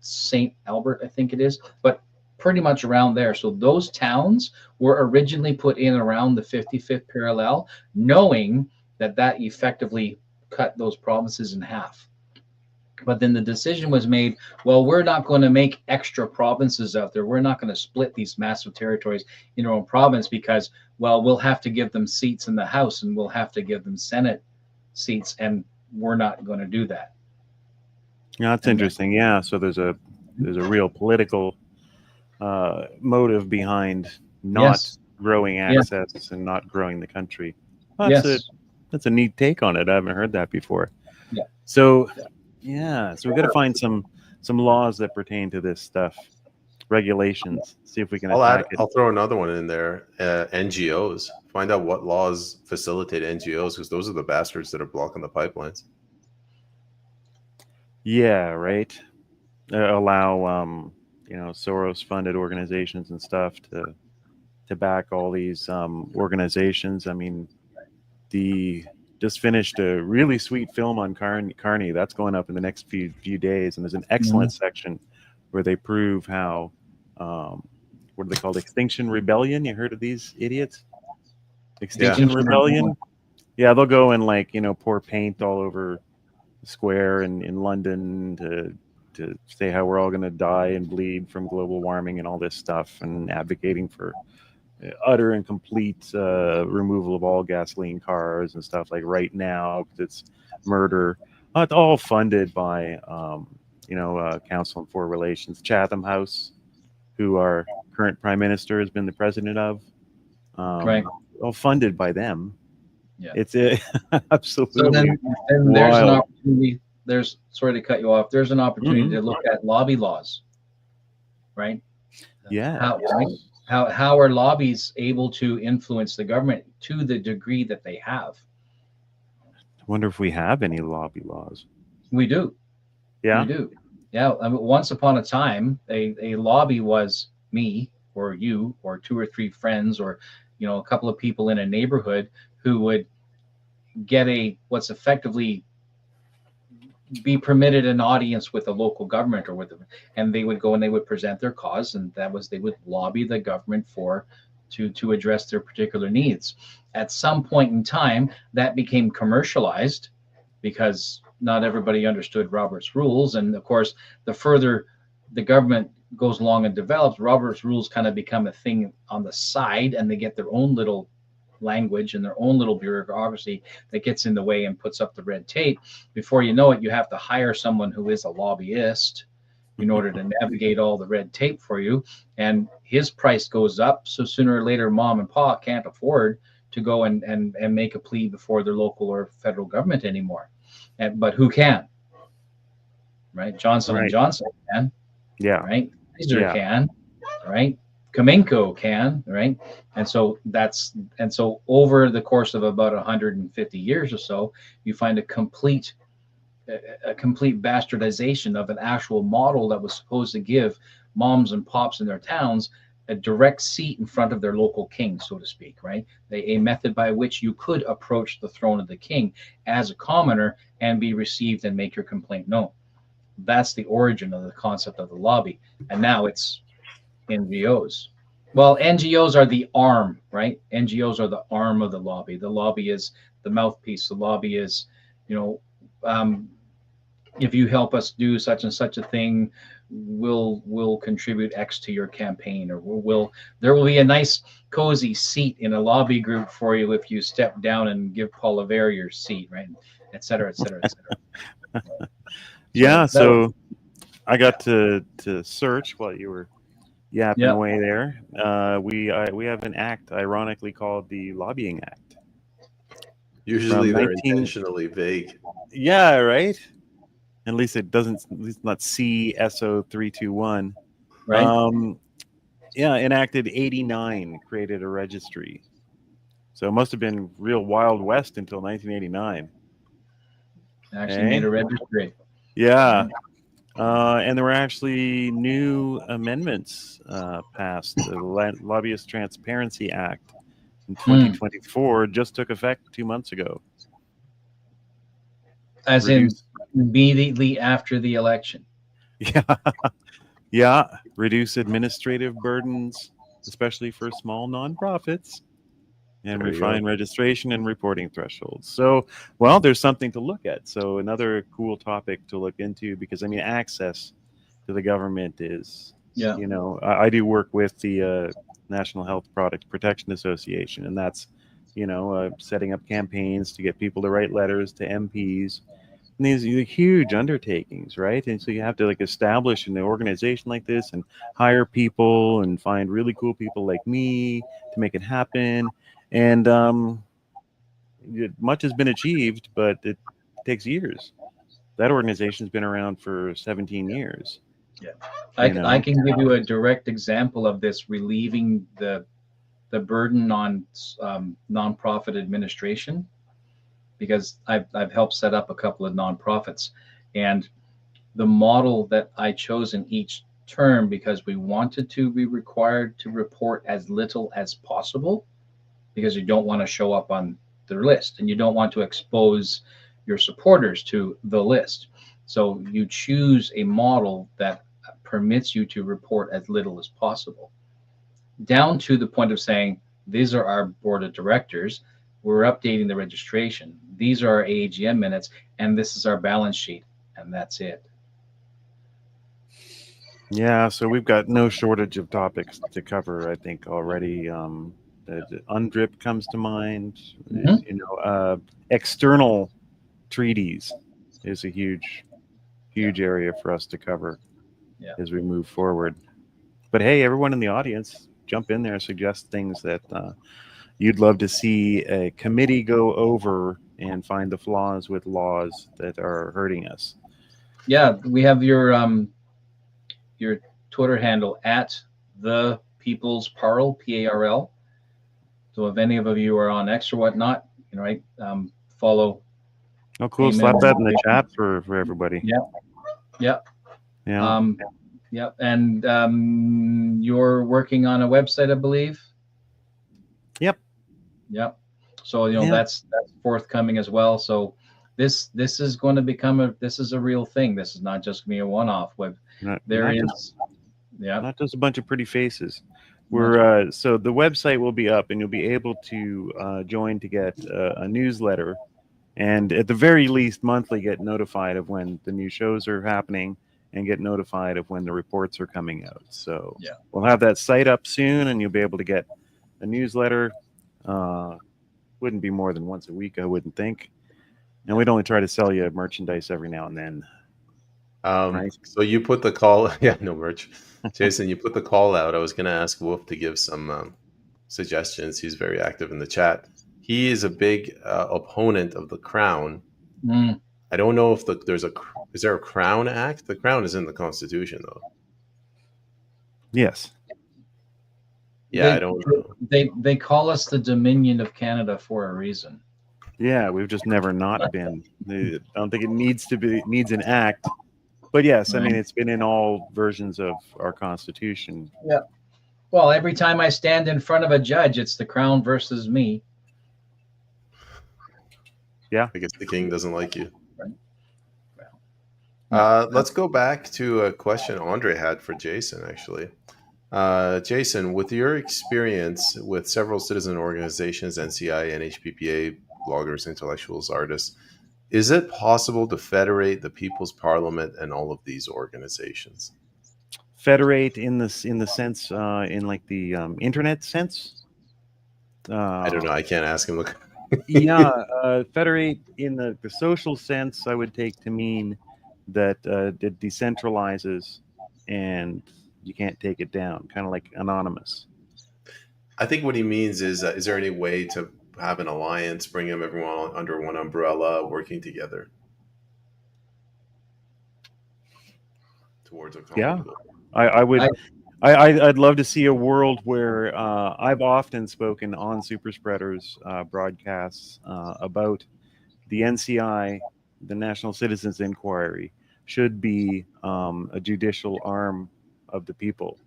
St. Albert, I think it is, but pretty much around there. So those towns were originally put in around the 55th parallel, knowing that effectively cut those provinces in half. But then the decision was made, well, we're not going to make extra provinces out there. We're not going to split these massive territories in our own province, because, well, we'll have to give them seats in the House and we'll have to give them Senate seats, and we're not going to do that. Yeah, that's interesting. Yeah, so there's a real political motive behind not growing access and not growing the country. That's a neat take on it. I haven't heard that before. Yeah. So so we've got to find some laws that pertain to this stuff, regulations. See if we can attack it. I'll throw another one in there. NGOs. Find out what laws facilitate NGOs, because those are the bastards that are blocking the pipelines. Yeah, right. Allow Soros-funded organizations and stuff to back all these organizations. I mean, just finished a really sweet film on Carney. That's going up in the next few days, and there's an excellent section where they prove how what are they called? Extinction Rebellion. You heard of these idiots? Extinction Rebellion. Yeah, they'll go and pour paint all over the square in London to say how we're all going to die and bleed from global warming and all this stuff, and advocating for utter and complete removal of all gasoline cars and stuff right now, because it's murder. It's all funded by Council on Foreign Relations, Chatham House, who our current prime minister has been the president of. Right. All funded by them. Yeah. It's absolutely. So then there's an opportunity. Sorry to cut you off. There's an opportunity to look at lobby laws, right? Yeah. How are lobbies able to influence the government to the degree that they have? I wonder if we have any lobby laws. We do. Yeah. We do. Yeah. I mean, once upon a time, a lobby was me or you or 2 or 3 friends, or a couple of people in a neighborhood who would get what's effectively be permitted an audience with a local government, and they would go and they would present their cause, and they would lobby the government to address their particular needs. At some point in time, that became commercialized, because not everybody understood Robert's rules, and of course, the further the government goes along and develops, Robert's rules kind of become a thing on the side, and they get their own little language and their own little bureaucracy that gets in the way and puts up the red tape. Before you know it, you have to hire someone who is a lobbyist in order to navigate all the red tape for you. And his price goes up. So sooner or later, mom and pop can't afford to go and make a plea before their local or federal government anymore. But who can? Right? Johnson and Johnson can. Yeah. Right? Pfizer can. Right? Kamenko can. Right? And so over the course of about 150 years or so, you find a complete bastardization of an actual model that was supposed to give moms and pops in their towns a direct seat in front of their local king, so to speak, right? A method by which you could approach the throne of the king as a commoner and be received and make your complaint known. That's the origin of the concept of the lobby. And now it's NGOs. Well, NGOs are the arm, right? NGOs are the arm of the lobby. The lobby is the mouthpiece. The lobby is, if you help us do such and such a thing, we'll contribute X to your campaign, or there will be a nice cozy seat in a lobby group for you if you step down and give Paul Revere your seat, right? Et cetera, et cetera, et cetera. Yeah, so I got to search while you were yapping away there. We have an act, ironically called the Lobbying Act. Usually they're intentionally vague. Yeah, right. At least it doesn't. At least not CSO 321. Right. Enacted 89, created a registry. So it must have been real Wild West until 1989. Actually made a registry. Yeah. And there were actually new amendments passed. The Lobbyist Transparency Act in 2024 just took effect 2 months ago. As in immediately after the election. Yeah. Reduce administrative burdens, especially for small nonprofits, and refine registration and reporting thresholds. So, well, there's something to look at. So another cool topic to look into, because I mean, access to the government is, I do work with the National Health Product Protection Association, and that's, setting up campaigns to get people to write letters to MPs. And these are huge undertakings, right? And so you have to establish an organization like this and hire people and find really cool people like me to make it happen. And much has been achieved, but it takes years. That organization's been around for 17 years. Yeah, I can give you a direct example of this relieving the burden on nonprofit administration, because I've helped set up a couple of nonprofits, and the model that I chose in each term, because we wanted to be required to report as little as possible, because you don't want to show up on their list and you don't want to expose your supporters to the list. So you choose a model that permits you to report as little as possible, down to the point of saying, these are our board of directors, we're updating the registration, these are our AGM minutes, and this is our balance sheet, and that's it. Yeah, so we've got no shortage of topics to cover, I think, already. The UNDRIP comes to mind. External treaties is a huge area for us to cover as we move forward. But hey, everyone in the audience, jump in there, suggest things that you'd love to see a committee go over and find the flaws with laws that are hurting us. Yeah, we have your Twitter handle at the People's Parl, PARL. So if any of you are on X or whatnot, follow. Oh, cool! Slap that in the chat for everybody. Yeah. And you're working on a website, I believe. Yep. So that's forthcoming as well. So this is going to become a real thing. This is not just going to be a one-off. Not just a bunch of pretty faces. We're so the website will be up, and you'll be able to join to get a newsletter, and at the very least monthly get notified of when the new shows are happening, and get notified of when the reports are coming out. So we'll have that site up soon, and you'll be able to get a newsletter. Wouldn't be more than once a week, I wouldn't think. And we'd only try to sell you merchandise every now and then. Right? So you put the call, no merch. Jason, you put the call out. I was going to ask Wolf to give some suggestions. He's very active in the chat. He is a big opponent of the Crown. Mm. I don't know if is there a Crown Act? The Crown is in the Constitution, though. Yes. Yeah, I don't know. They call us the Dominion of Canada for a reason. Yeah, we've just never not been. I don't think it needs an act. But yes, I mean, it's been in all versions of our Constitution. Yeah. Well, every time I stand in front of a judge, it's the Crown versus me. Yeah. I guess the king doesn't like you. Right. Let's go back to a question Andre had for Jason, actually. Jason, with your experience with several citizen organizations, NCI, NHPPA, bloggers, intellectuals, artists, is it possible to federate the People's Parliament and all of these organizations? Federate in the sense, in like the internet sense? I don't know. I can't ask him. Look. Yeah, federate in the social sense, I would take to mean that it decentralizes and you can't take it down, kind of like anonymous. I think what he means is there any way to have an alliance, bring everyone under one umbrella, working together towards a common goal? I would. I'd love to see a world where I've often spoken on Super Spreaders broadcasts about the NCI, the National Citizens Inquiry, should be a judicial arm of the people.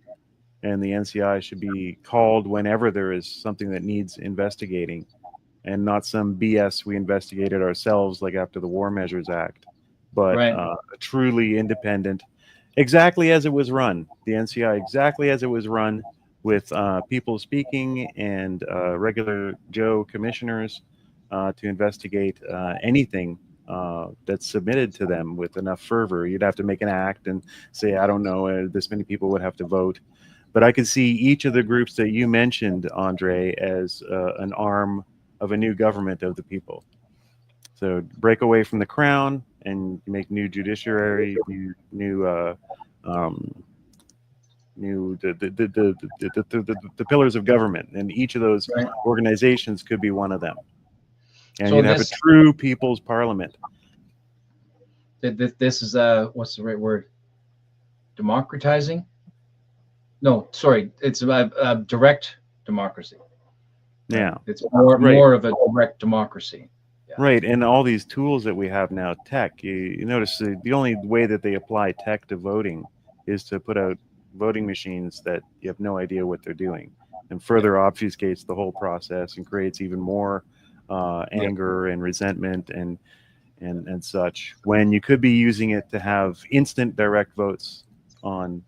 And the NCI should be called whenever there is something that needs investigating, and not some BS we investigated ourselves like after the War Measures Act, but a truly independent, exactly as it was run, the NCI exactly as it was run, with people speaking and regular Joe commissioners to investigate anything that's submitted to them with enough fervor. You'd have to make an act and say, I don't know, this many people would have to vote. But I could see each of the groups that you mentioned, Andre, as an arm of a new government of the people. So break away from the Crown and make new judiciary, the pillars of government, and each of those organizations could be one of them. And so you'd have a true people's parliament. This is what's the right word? Democratizing? No, sorry, it's a direct democracy. Yeah, it's more of a direct democracy. Yeah. Right, and all these tools that we have now, tech. You notice the only way that they apply tech to voting is to put out voting machines that you have no idea what they're doing, and further obfuscates the whole process and creates even more anger and resentment and such, when you could be using it to have instant direct votes on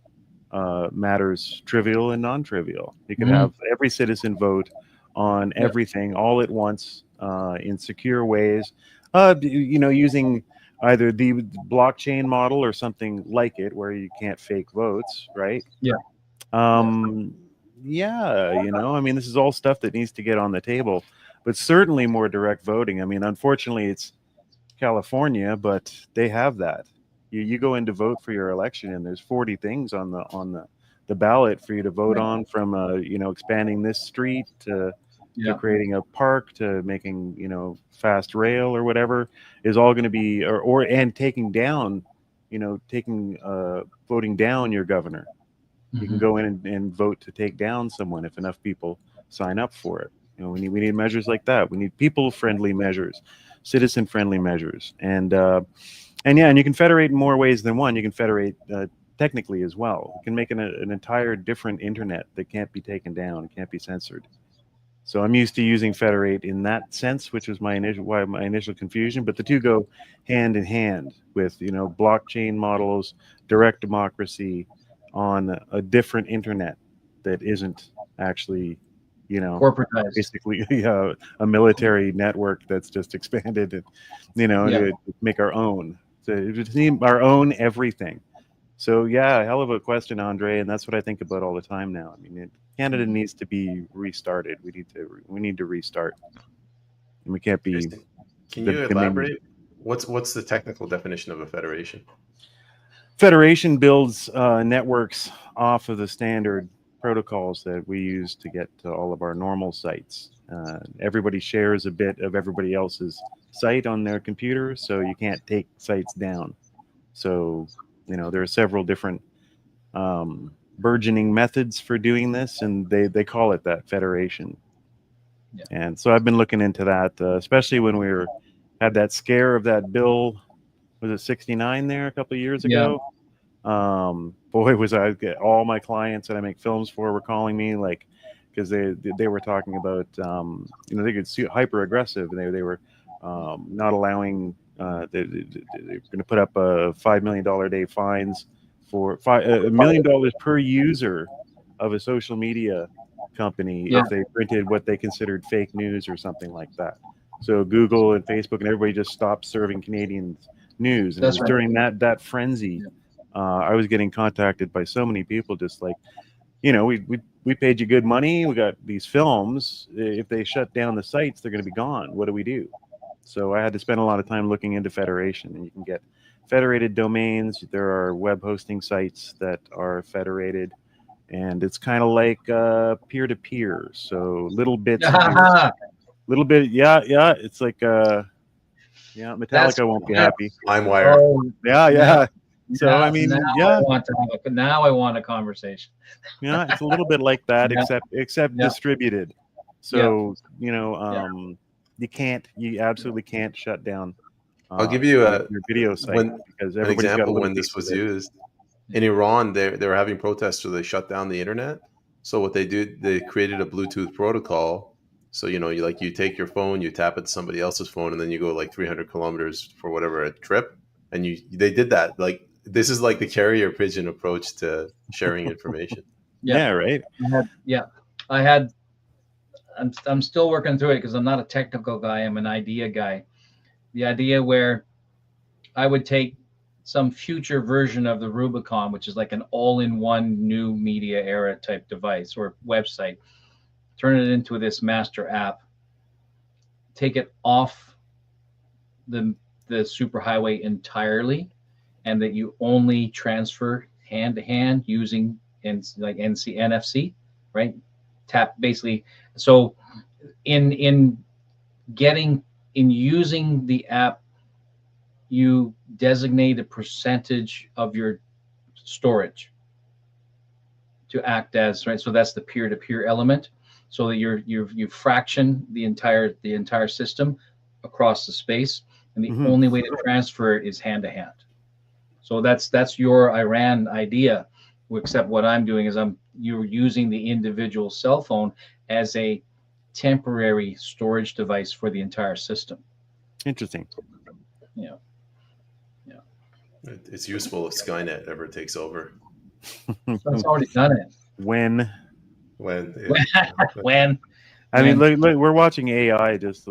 matters trivial and non-trivial. You could have every citizen vote on everything all at once in secure ways, using either the blockchain model or something like it, where you can't fake votes, right? Yeah. I mean, this is all stuff that needs to get on the table, but certainly more direct voting. I mean, unfortunately, it's California, but they have that. You go in to vote for your election, and there's 40 things on the ballot for you to vote on, from expanding this street to creating a park to making fast rail or whatever, is all going to be and taking down, voting down your governor. You can go in and vote to take down someone if enough people sign up for it. We need measures like that. We need people-friendly measures, citizen-friendly measures, and you can federate in more ways than one. You can federate technically as well. You can make an entire different internet that can't be taken down, can't be censored. So I'm used to using federate in that sense, which was my initial confusion. But the two go hand in hand with blockchain models, direct democracy on a different internet that isn't actually corporatized, basically a military network that's just expanded and to make our own. So our own everything. So a hell of a question, Andre, and that's what I think about all the time now. I mean, Canada needs to be restarted. We need to restart, and we can't be. Can you elaborate? What's the technical definition of a federation? Federation builds networks off of the standard protocols that we use to get to all of our normal sites. Everybody shares a bit of everybody else's site on their computer, so you can't take sites down. So, there are several different burgeoning methods for doing this, and they call it that, federation. Yeah. And so I've been looking into that, especially when had that scare of that bill, was it 69 there a couple of years ago? Boy, was all my clients that I make films for were calling me, like, because they were talking about they could see hyper aggressive, and they were not allowing they're going to put up $5 million a day fines for $1 million per user of a social media company if they printed what they considered fake news or something like that. So Google and Facebook and everybody just stopped serving Canadians news, and it was during that frenzy. I was getting contacted by so many people, just like, we paid you good money, we got these films. If they shut down the sites, they're going to be gone. What do we do? So I had to spend a lot of time looking into federation, and you can get federated domains. There are web hosting sites that are federated, and it's kind of like peer-to-peer. So little bits, little bit, yeah. It's like, Metallica won't be happy. LimeWire. Oh, Yeah. So now, I mean, now I want a conversation. Yeah, it's a little bit like that, except distributed. So you absolutely can't shut down. I'll give you your video site because an example when this was used in Iran. They were having protests, so they shut down the internet. So what they did, they created a Bluetooth protocol. So you take your phone, you tap it to somebody else's phone, and then you go like 300 kilometers for whatever a trip. And they did that. Like, this is like the carrier pigeon approach to sharing information. Right. I'm still working through it because I'm not a technical guy. I'm an idea guy. The idea where I would take some future version of the Rubicon, which is like an all-in-one new media era type device or website, turn it into this master app, take it off the superhighway entirely, and that you only transfer hand to hand using NFC, right? Tap basically. So in using the app, you designate a percentage of your storage to act as, right? So that's the peer-to-peer element. So that you fraction the entire system across the space, and the only way to transfer it is hand to hand. So that's your Iran idea, except what I'm doing is you're using the individual cell phone as a temporary storage device for the entire system. Interesting. Yeah. It's useful if Skynet ever takes over. It's already done it. When I mean, look, we're watching AI, just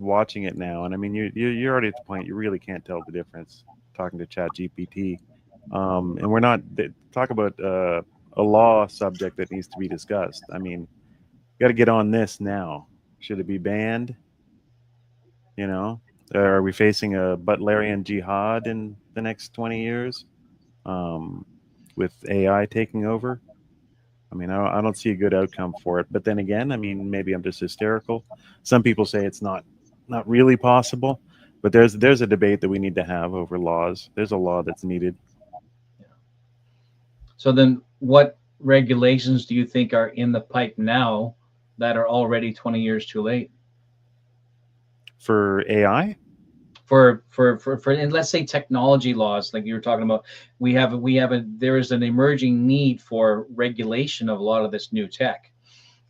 watching it now, and I mean, you're already at the point you really can't tell the difference talking to ChatGPT, and we're not talk about a law subject that needs to be discussed. I mean, got to get on this now. Should it be banned? Are we facing a Butlerian jihad in the next 20 years with AI taking over? I mean, I don't see a good outcome for it. But then again, I mean, maybe I'm just hysterical. Some people say it's not really possible. But there's a debate that we need to have over laws. There's a law that's needed. Yeah. So then what regulations do you think are in the pipe now that are already 20 years too late? For AI? For and let's say technology laws, like you were talking about, there is an emerging need for regulation of a lot of this new tech.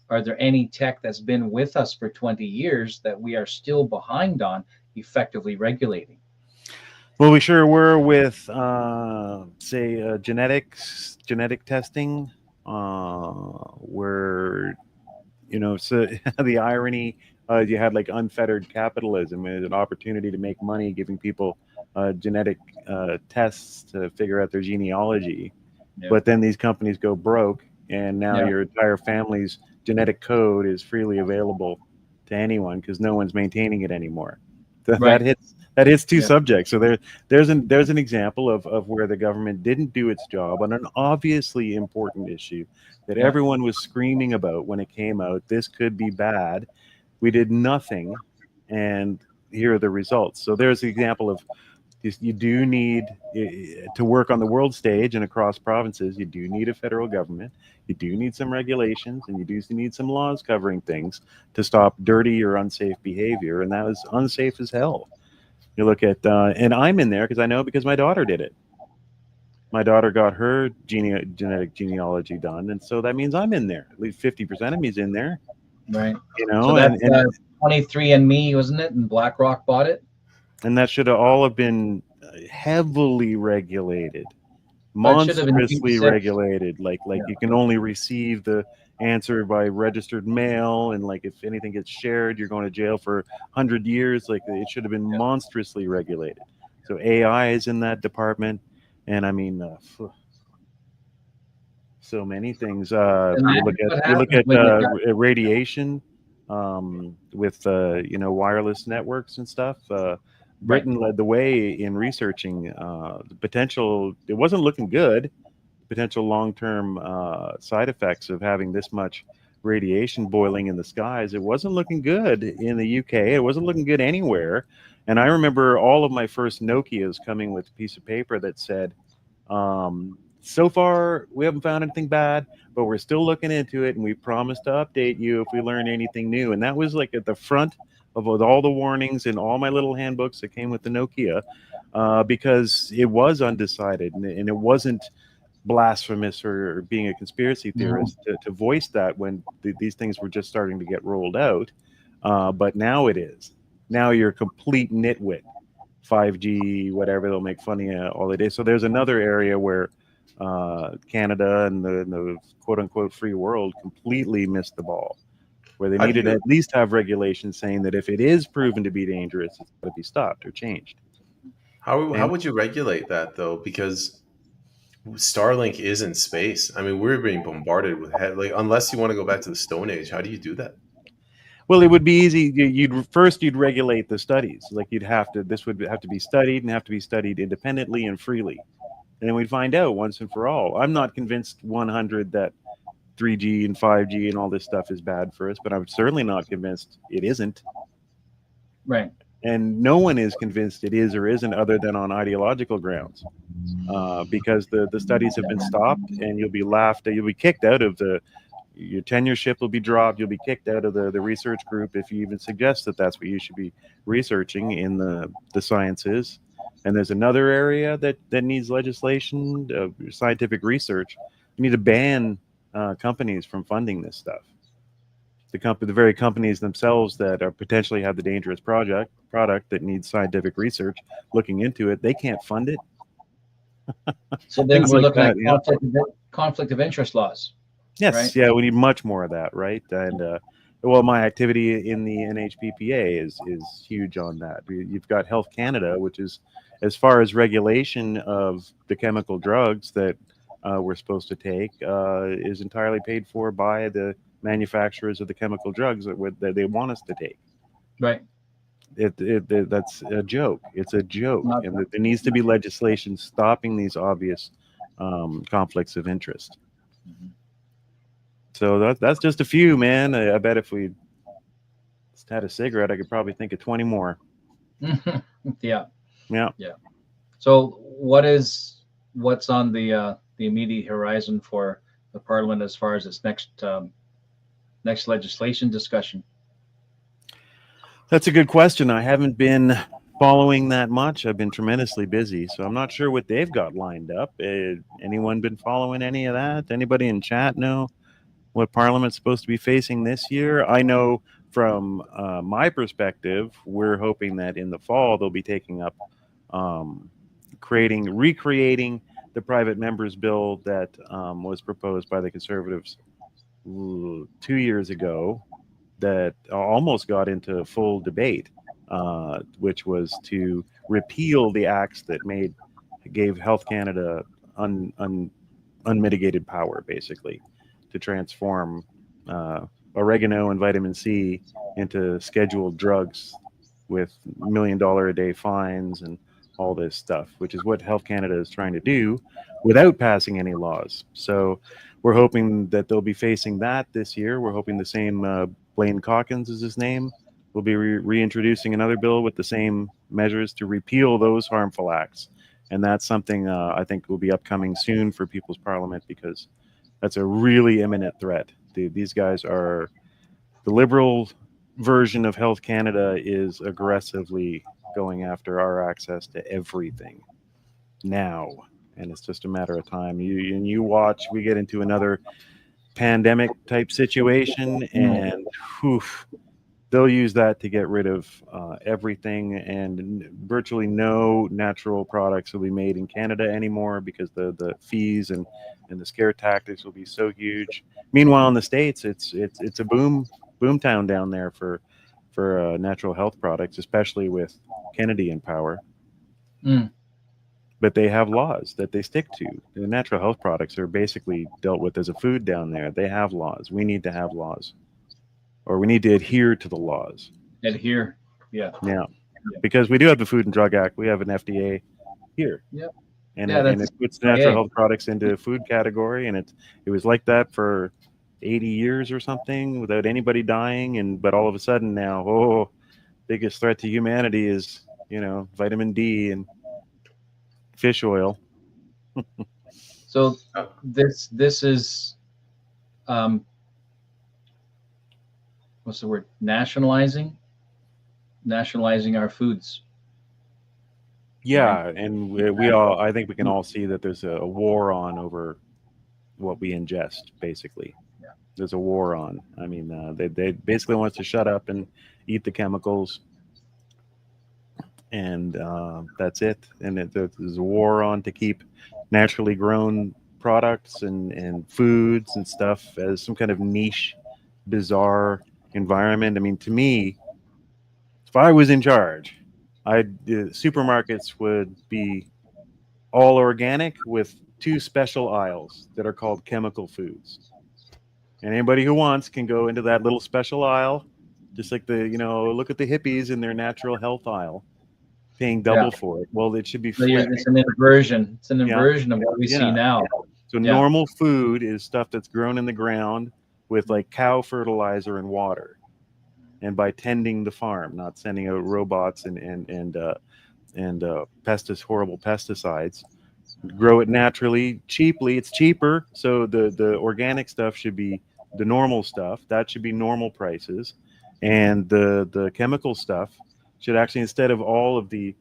Are there any tech that's been with us for 20 years that we are still behind on effectively regulating? Well, we sure were with, say, genetic testing, where, so the irony, you had like unfettered capitalism and an opportunity to make money, giving people genetic tests to figure out their genealogy. Yeah. But then these companies go broke, and now your entire family's genetic code is freely available to anyone because no one's maintaining it anymore. That hits two Yeah. subjects. So there's an example of where the government didn't do its job on an obviously important issue that Yeah. everyone was screaming about when it came out. This could be bad. We did nothing, and here are the results. So there's the example of you do need to work on the world stage and across provinces. You do need a federal government. You do need some regulations, and you do need some laws covering things to stop dirty or unsafe behavior. And that was unsafe as hell. You look at, and I'm in there because my daughter did it. My daughter got her genetic genealogy done, and so that means I'm in there. At least 50% of me's in there. Right. You know, So that's 23andMe, wasn't it? And BlackRock bought it. and that should all have been heavily regulated, But it should have been monstrously said- regulated. Like Yeah. you can only receive the answer by registered mail, and like if anything gets shared, you're going to jail for 100 years. Like it should have been monstrously regulated. So AI is in that department, and I mean, so many things. You look at radiation with wireless networks and stuff. Britain led the way in researching the potential. It wasn't looking good. Potential long-term side effects of having this much radiation boiling in the skies. It wasn't looking good in the UK. It wasn't looking good anywhere. And I remember all of my first Nokias coming with a piece of paper that said, so far we haven't found anything bad, but we're still looking into it, and we promise to update you if we learn anything new. And that was like at the front of all the warnings in all my little handbooks that came with the Nokia, because it was undecided, and it wasn't blasphemous or being a conspiracy theorist to voice that when these things were just starting to get rolled out. But now it is. Now you're a complete nitwit. 5G, whatever, they'll make fun of you all the day. So there's another area where Canada and the quote-unquote free world completely missed the ball, where they needed to at least have regulations saying that if it is proven to be dangerous, it's got to be stopped or changed. How would you regulate that, though? Because Starlink is in space. I mean, we're being bombarded with unless you want to go back to the Stone Age, how do you do that? Well, it would be easy. You'd regulate the studies. Like this would have to be studied and have to be studied independently and freely. And then we'd find out once and for all. I'm not convinced 100 that 3G and 5G and all this stuff is bad for us, but I'm certainly not convinced it isn't. Right. And no one is convinced it is or isn't, other than on ideological grounds, because the studies have been stopped, and you'll be laughed at. You'll be kicked out of your tenureship will be dropped. You'll be kicked out of the research group if you even suggest that that's what you should be researching in the sciences. And there's another area that needs legislation, scientific research. You need to ban companies from funding this stuff. The very companies themselves that are potentially have the dangerous product that needs scientific research looking into it, they can't fund it. So then we're looking at yeah. conflict of interest laws. Yes, right? Yeah, we need much more of that, right? And well, my activity in the NHPPA is huge on that. You've got Health Canada, which is, as far as regulation of the chemical drugs that we're supposed to take, is entirely paid for by the manufacturers of the chemical drugs that they want us to take. Right. That's a joke. It's a joke, and there needs to be legislation stopping these obvious conflicts of interest. Mm-hmm. So that's just a few, man. I bet if we just had a cigarette, I could probably think of 20 more. Yeah. Yeah. So what's on the immediate horizon for the Parliament as far as its next legislation discussion? That's a good question. I haven't been following that much. I've been tremendously busy, so I'm not sure what they've got lined up. Anyone been following any of that? Anybody in chat know what Parliament's supposed to be facing this year? I know from my perspective, we're hoping that in the fall they'll be taking up recreating the private members bill that was proposed by the Conservatives 2 years ago, that almost got into full debate, which was to repeal the acts that gave Health Canada unmitigated power, basically, to transform oregano and vitamin C into scheduled drugs with $1 million a day fines and all this stuff, which is what Health Canada is trying to do without passing any laws. So we're hoping that they'll be facing that this year. We're hoping the same Blaine Calkins is his name. We'll be reintroducing another bill with the same measures to repeal those harmful acts. And that's something I think will be upcoming soon for People's Parliament, because that's a really imminent threat. These guys are, the Liberal version of Health Canada is aggressively going after our access to everything now. And it's just a matter of time. You watch, we get into another pandemic type situation, and they'll use that to get rid of everything, and virtually no natural products will be made in Canada anymore, because the fees and the scare tactics will be so huge. Meanwhile, in the States, it's a boom town down there for natural health products, especially with Kennedy in power. But they have laws that they stick to. The natural health products are basically dealt with as a food down there. They have laws. We need to have laws, or we need to adhere to the laws. Adhere, yeah. Because we do have the Food and Drug Act. We have an FDA here. Yep. And it puts natural health products into food category, and it was like that for 80 years or something without anybody dying, but all of a sudden now, biggest threat to humanity is vitamin D and fish oil. So this is what's the word? Nationalizing our foods. Yeah, and we all, I think we can all see that there's a war on over what we ingest, basically. Yeah. There's a war on. I mean, they basically want us to shut up and eat the chemicals, and that's it. And there's a war on to keep naturally grown products and foods and stuff as some kind of niche, bizarre environment. I mean, to me, if I was in charge, the supermarkets would be all organic with 2 special aisles that are called chemical foods. And anybody who wants can go into that little special aisle, just like look at the hippies in their natural health aisle, paying double for it. Well, it should be free. It's an inversion. It's an inversion of what we see now. So normal food is stuff that's grown in the ground with like cow fertilizer and water, and by tending the farm, not sending out robots and horrible pesticides. Grow it naturally, cheaply. It's cheaper, so the organic stuff should be the normal stuff. That should be normal prices, and the chemical stuff should actually, instead of all of the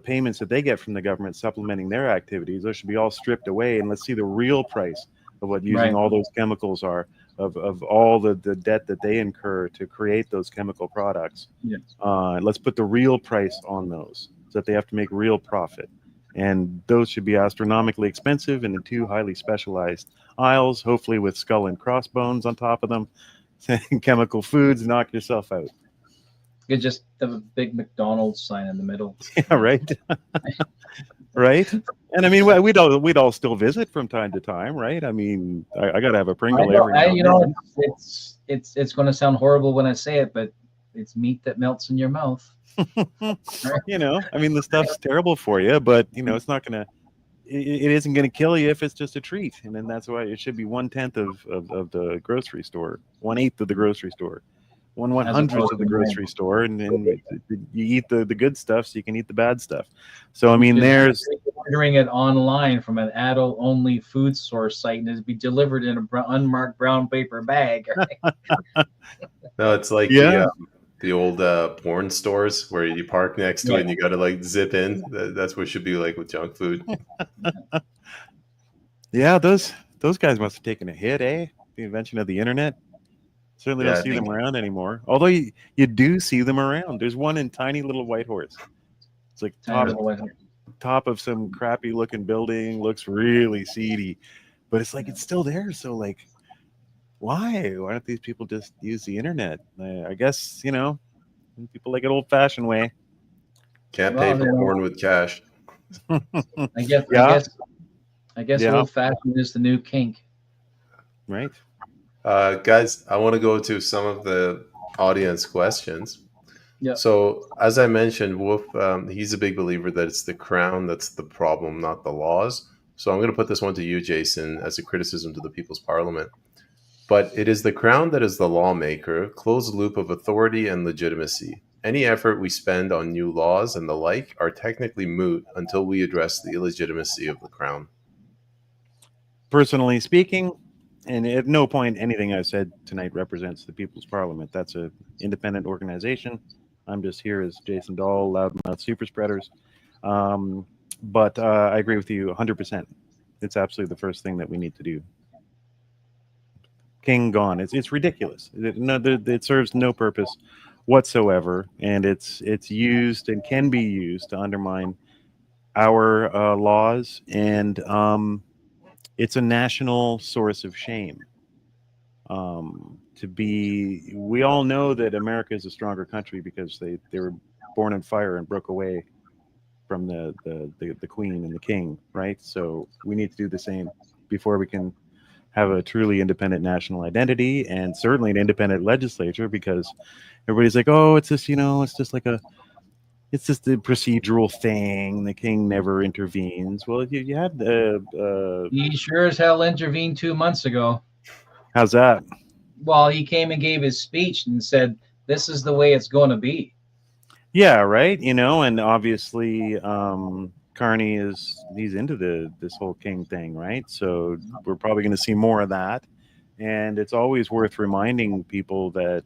payments that they get from the government supplementing their activities, those should be all stripped away, and let's see the real price of what using all those chemicals are, of all the debt that they incur to create those chemical products. Let's put the real price on those, so that they have to make real profit. And those should be astronomically expensive and in 2 highly specialized aisles, hopefully with skull and crossbones on top of them. Chemical foods, knock yourself out. You could just have a big McDonald's sign in the middle. Yeah, right. Right. And I mean, we'd all still visit from time to time, right? I mean, I got to have a Pringle every now and then. It's going to sound horrible when I say it, but it's meat that melts in your mouth. I mean, the stuff's terrible for you, but it's not gonna, it isn't gonna kill you if it's just a treat. And then that's why it should be 1/10 of the grocery store, 1/8 of the grocery store, 1/100th of the grocery store, and then you eat the good stuff so you can eat the bad stuff. So I mean, there's ordering it online from an adult-only food source site and it'd be delivered in an unmarked brown paper bag. No, it's like the old porn stores where you park next to it and you got to like zip in. That's what it should be like with junk food. Yeah, those guys must have taken a hit, eh? The invention of the internet. Certainly don't see them around anymore. Although you do see them around. There's one in tiny little Whitehorse. It's like top of some crappy looking building, looks really seedy, but it's like it's still there. So like, why don't these people just use the internet? I guess people like it old fashioned way. Can't pay for porn with cash. I guess old fashioned is the new kink. Right. Guys, I want to go to some of the audience questions. Yeah. So, as I mentioned, Wolf, he's a big believer that it's the crown that's the problem, not the laws. So, I'm going to put this one to you, Jason, as a criticism to the People's Parliament. But it is the crown that is the lawmaker, closed loop of authority and legitimacy. Any effort we spend on new laws and the like are technically moot until we address the illegitimacy of the crown. Personally speaking, and at no point anything I've said tonight represents the People's Parliament. That's an independent organization. I'm just here as Jason Dahl, loudmouth super spreaders. But I agree with you 100%. It's absolutely the first thing that we need to do. King gone. It's ridiculous. It serves no purpose whatsoever, and it's used and can be used to undermine our laws, and it's a national source of shame. We all know that America is a stronger country because they were born in fire and broke away from the queen and the king, right? So we need to do the same before we can have a truly independent national identity, and certainly an independent legislature, because everybody's like, oh, it's just, it's just a procedural thing. The king never intervenes. Well, you had He sure as hell intervened 2 months ago. how's that? Well, he came and gave his speech and said, this is the way it's going to be. Yeah, right. And obviously, Carney he's into this whole king thing, right? So we're probably going to see more of that. And it's always worth reminding people that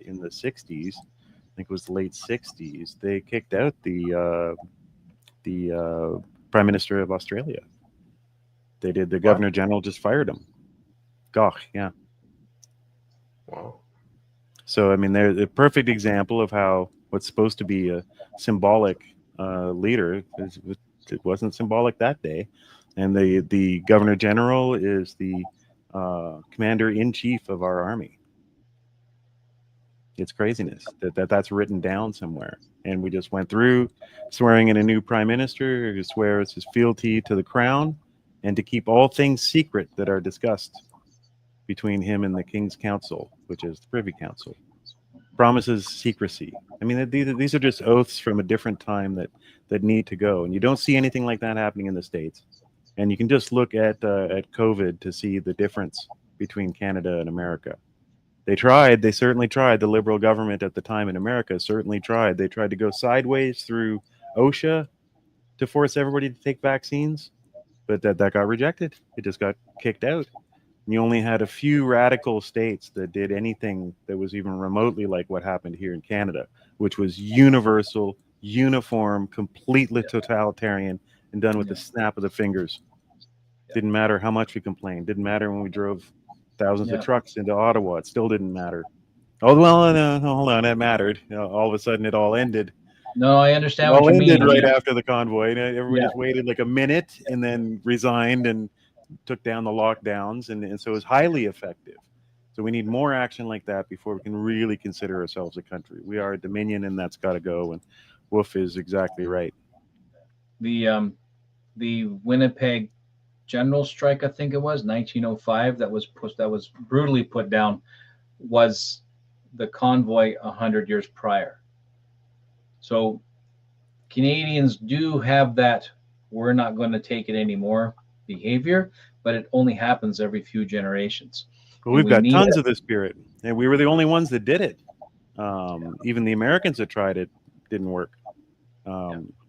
in the 60s, I think it was the late 60s, they kicked out the Prime Minister of Australia. They did. The Governor General just fired him. Gosh, yeah. Wow. So, I mean, they're a perfect example of how what's supposed to be a symbolic leader, it wasn't symbolic that day. And the Governor General is the Commander-in-Chief of our army. It's craziness that's written down somewhere. And we just went through swearing in a new Prime Minister who swears his fealty to the Crown and to keep all things secret that are discussed between him and the King's Council, which is the Privy Council. Promises secrecy. I mean, these are just oaths from a different time that need to go, and you don't see anything like that happening in the States. And you can just look at COVID to see the difference between Canada and America. They certainly tried. The Liberal government at the time in America certainly tried. They tried to go sideways through OSHA to force everybody to take vaccines, but that got rejected. It just got kicked out. You only had a few radical states that did anything that was even remotely like what happened here in Canada, which was universal, uniform, completely totalitarian, and done with the snap of the fingers. Didn't matter how much we complained. Didn't matter when we drove thousands of trucks into Ottawa. It still didn't matter. Oh, well, no, hold on. It mattered. All of a sudden, it all ended. No, I understand what you mean. It all ended right after the convoy. Everybody just waited like a minute and then resigned and took down the lockdowns, and so it was highly effective. So we need more action like that before we can really consider ourselves a country. We are a dominion, and that's got to go. And Wolf is exactly right. The Winnipeg general strike, I think it was 1905, that was brutally put down, was the convoy 100 years prior. So Canadians do have that we're not going to take it anymore behavior, but it only happens every few generations. Well, we've got tons of the spirit, and we were the only ones that did it. Even the Americans that tried it didn't work.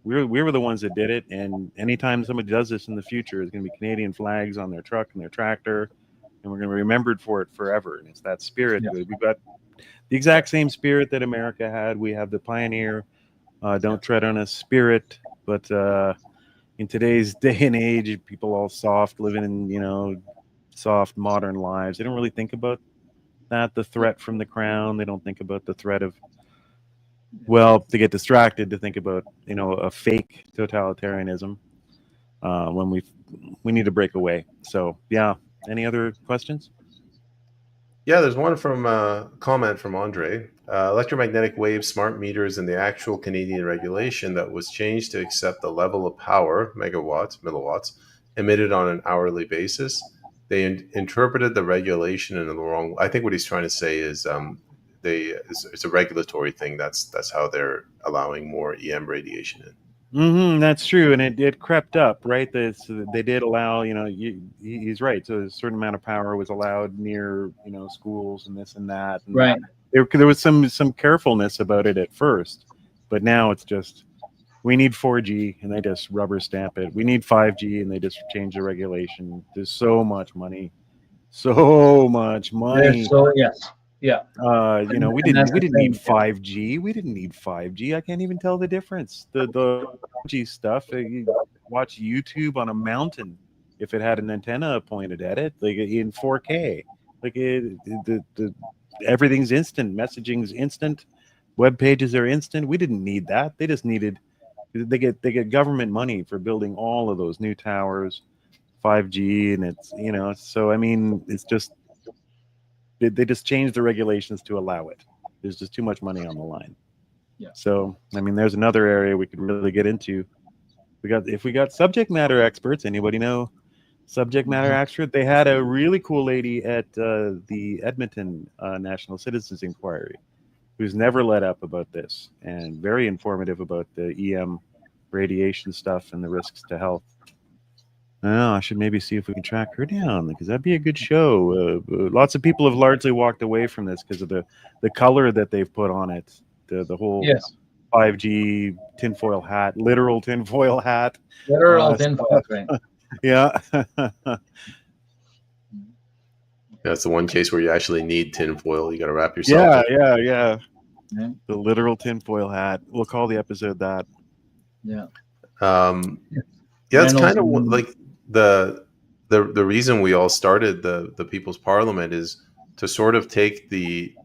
We were the ones that did it, and anytime somebody does this in the future, there's going to be Canadian flags on their truck and their tractor, and we're going to be remembered for it forever. And it's that spirit. Yeah. We've got the exact same spirit that America had. We have the pioneer, don't tread on us spirit, but in today's day and age, people all soft, living in, soft modern lives. They don't really think about that, the threat from the crown. They don't think about the threat of, they get distracted to think about, a fake totalitarianism when we need to break away. So, yeah. Any other questions? Yeah, there's one comment from Andre. Electromagnetic wave smart meters in the actual Canadian regulation that was changed to accept the level of power, megawatts, milliwatts, emitted on an hourly basis. They interpreted the regulation in the wrong. I think what he's trying to say is it's a regulatory thing. That's how they're allowing more EM radiation in. That's true, and it crept up, right? So they did allow, he's right. So a certain amount of power was allowed near, schools and this and that. And Right. there was some carefulness about it at first, but now it's just we need 4G and they just rubber stamp it. We need 5G and they just change the regulation. There's so much money, so much money. So yes, yeah. We didn't need 5G. We didn't need 5G. I can't even tell the difference. The 5G stuff. You watch YouTube on a mountain if it had an antenna pointed at it, like in 4K. Like everything's instant. Messaging's instant. Web pages are instant. We didn't need that. They just needed. They get government money for building all of those new towers, 5G, and it's So I mean, it's just. They just changed the regulations to allow it. There's just too much money on the line. Yeah. So, I mean, there's another area we could really get into. If we got subject matter experts, anybody know subject matter expert? They had a really cool lady at the Edmonton National Citizens Inquiry who's never let up about this and very informative about the EM radiation stuff and the risks to health. Oh, I should maybe see if we can track her down because that'd be a good show. Lots of people have largely walked away from this because of the color that they've put on it. The whole 5G tinfoil hat, literal tinfoil hat. Literal tinfoil, right? Yeah. That's the one case where you actually need tinfoil. You got to wrap yourself. Yeah. The literal tinfoil hat. We'll call the episode that. Yeah. Yeah, it's kind of like the reason we all started the People's Parliament is to sort of take the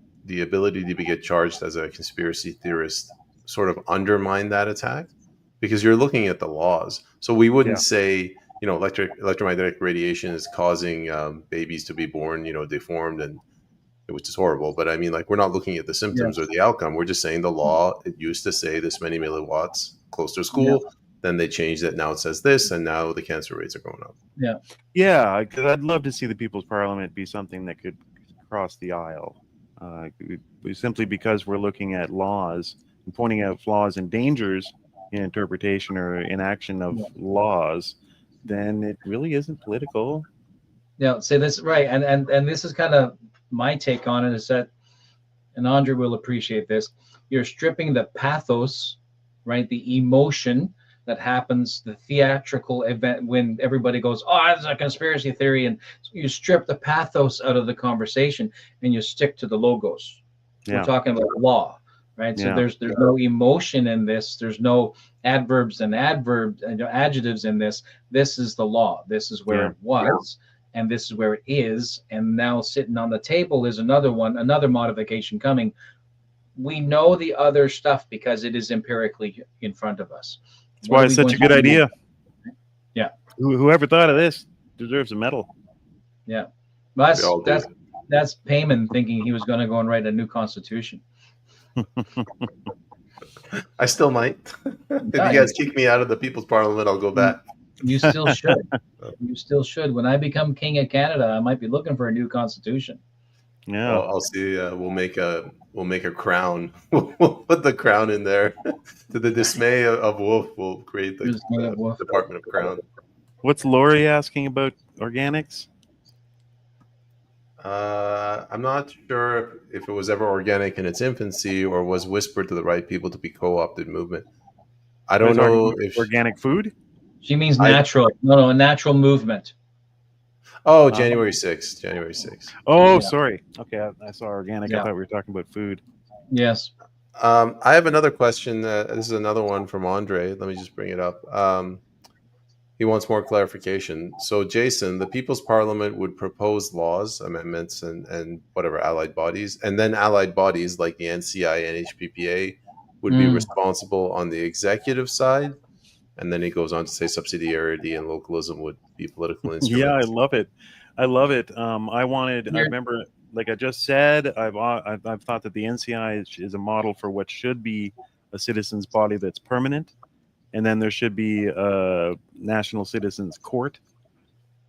ability to get charged as a conspiracy theorist, sort of undermine that attack, because you're looking at the laws. So we wouldn't say, electromagnetic radiation is causing babies to be born, deformed, and which is horrible. But I mean, like, we're not looking at the symptoms or the outcome. We're just saying the law, it used to say this many milliwatts close to school. Yeah. Then they changed it. Now it says this, and now the cancer rates are going up. Yeah, because I'd love to see the People's Parliament be something that could cross the aisle. Simply because we're looking at laws and pointing out flaws and dangers in interpretation or inaction of laws, then it really isn't political. Yeah, say this right, and this is kind of my take on it is that, and Andre will appreciate this. You're stripping the pathos, right, the emotion that happens, the theatrical event when everybody goes, oh, it's a conspiracy theory, and you strip the pathos out of the conversation and you stick to the logos. We're talking about law, right? So there's no emotion in this. There's no adverbs and adjectives in this. This is the law. This is where it was, and this is where it is. And now sitting on the table is another modification coming. We know the other stuff because it is empirically in front of us. That's why it's such a good idea. Yeah. Whoever thought of this deserves a medal. Yeah. That's Payman thinking he was going to go and write a new constitution. I still might. If you guys kick me out of the People's Parliament, I'll go back. You still should. You still should. When I become king of Canada, I might be looking for a new constitution. Yeah, I'll see. We'll make a crown. We'll put the crown in there. To the dismay of Wolf, we'll create the Department of Crown. What's Lori asking about organics? I'm not sure if it was ever organic in its infancy or was whispered to the right people to be co-opted movement. I don't know if organic food. She means natural. No, a natural movement. Oh, January 6th. January 6th. Oh, sorry. Okay, I saw organic. I thought we were talking about food. Yes. I have another question. This is another one from Andre. Let me just bring it up. He wants more clarification. So, Jason, the People's Parliament would propose laws, amendments, and whatever allied bodies, and then allied bodies like the NCI, NHPPA would be responsible on the executive side. And then he goes on to say subsidiarity and localism would be political instruments. Yeah, I love it. I remember, like I just said, I've thought that the NCI is a model for what should be a citizens' body that's permanent. And then there should be a national citizens court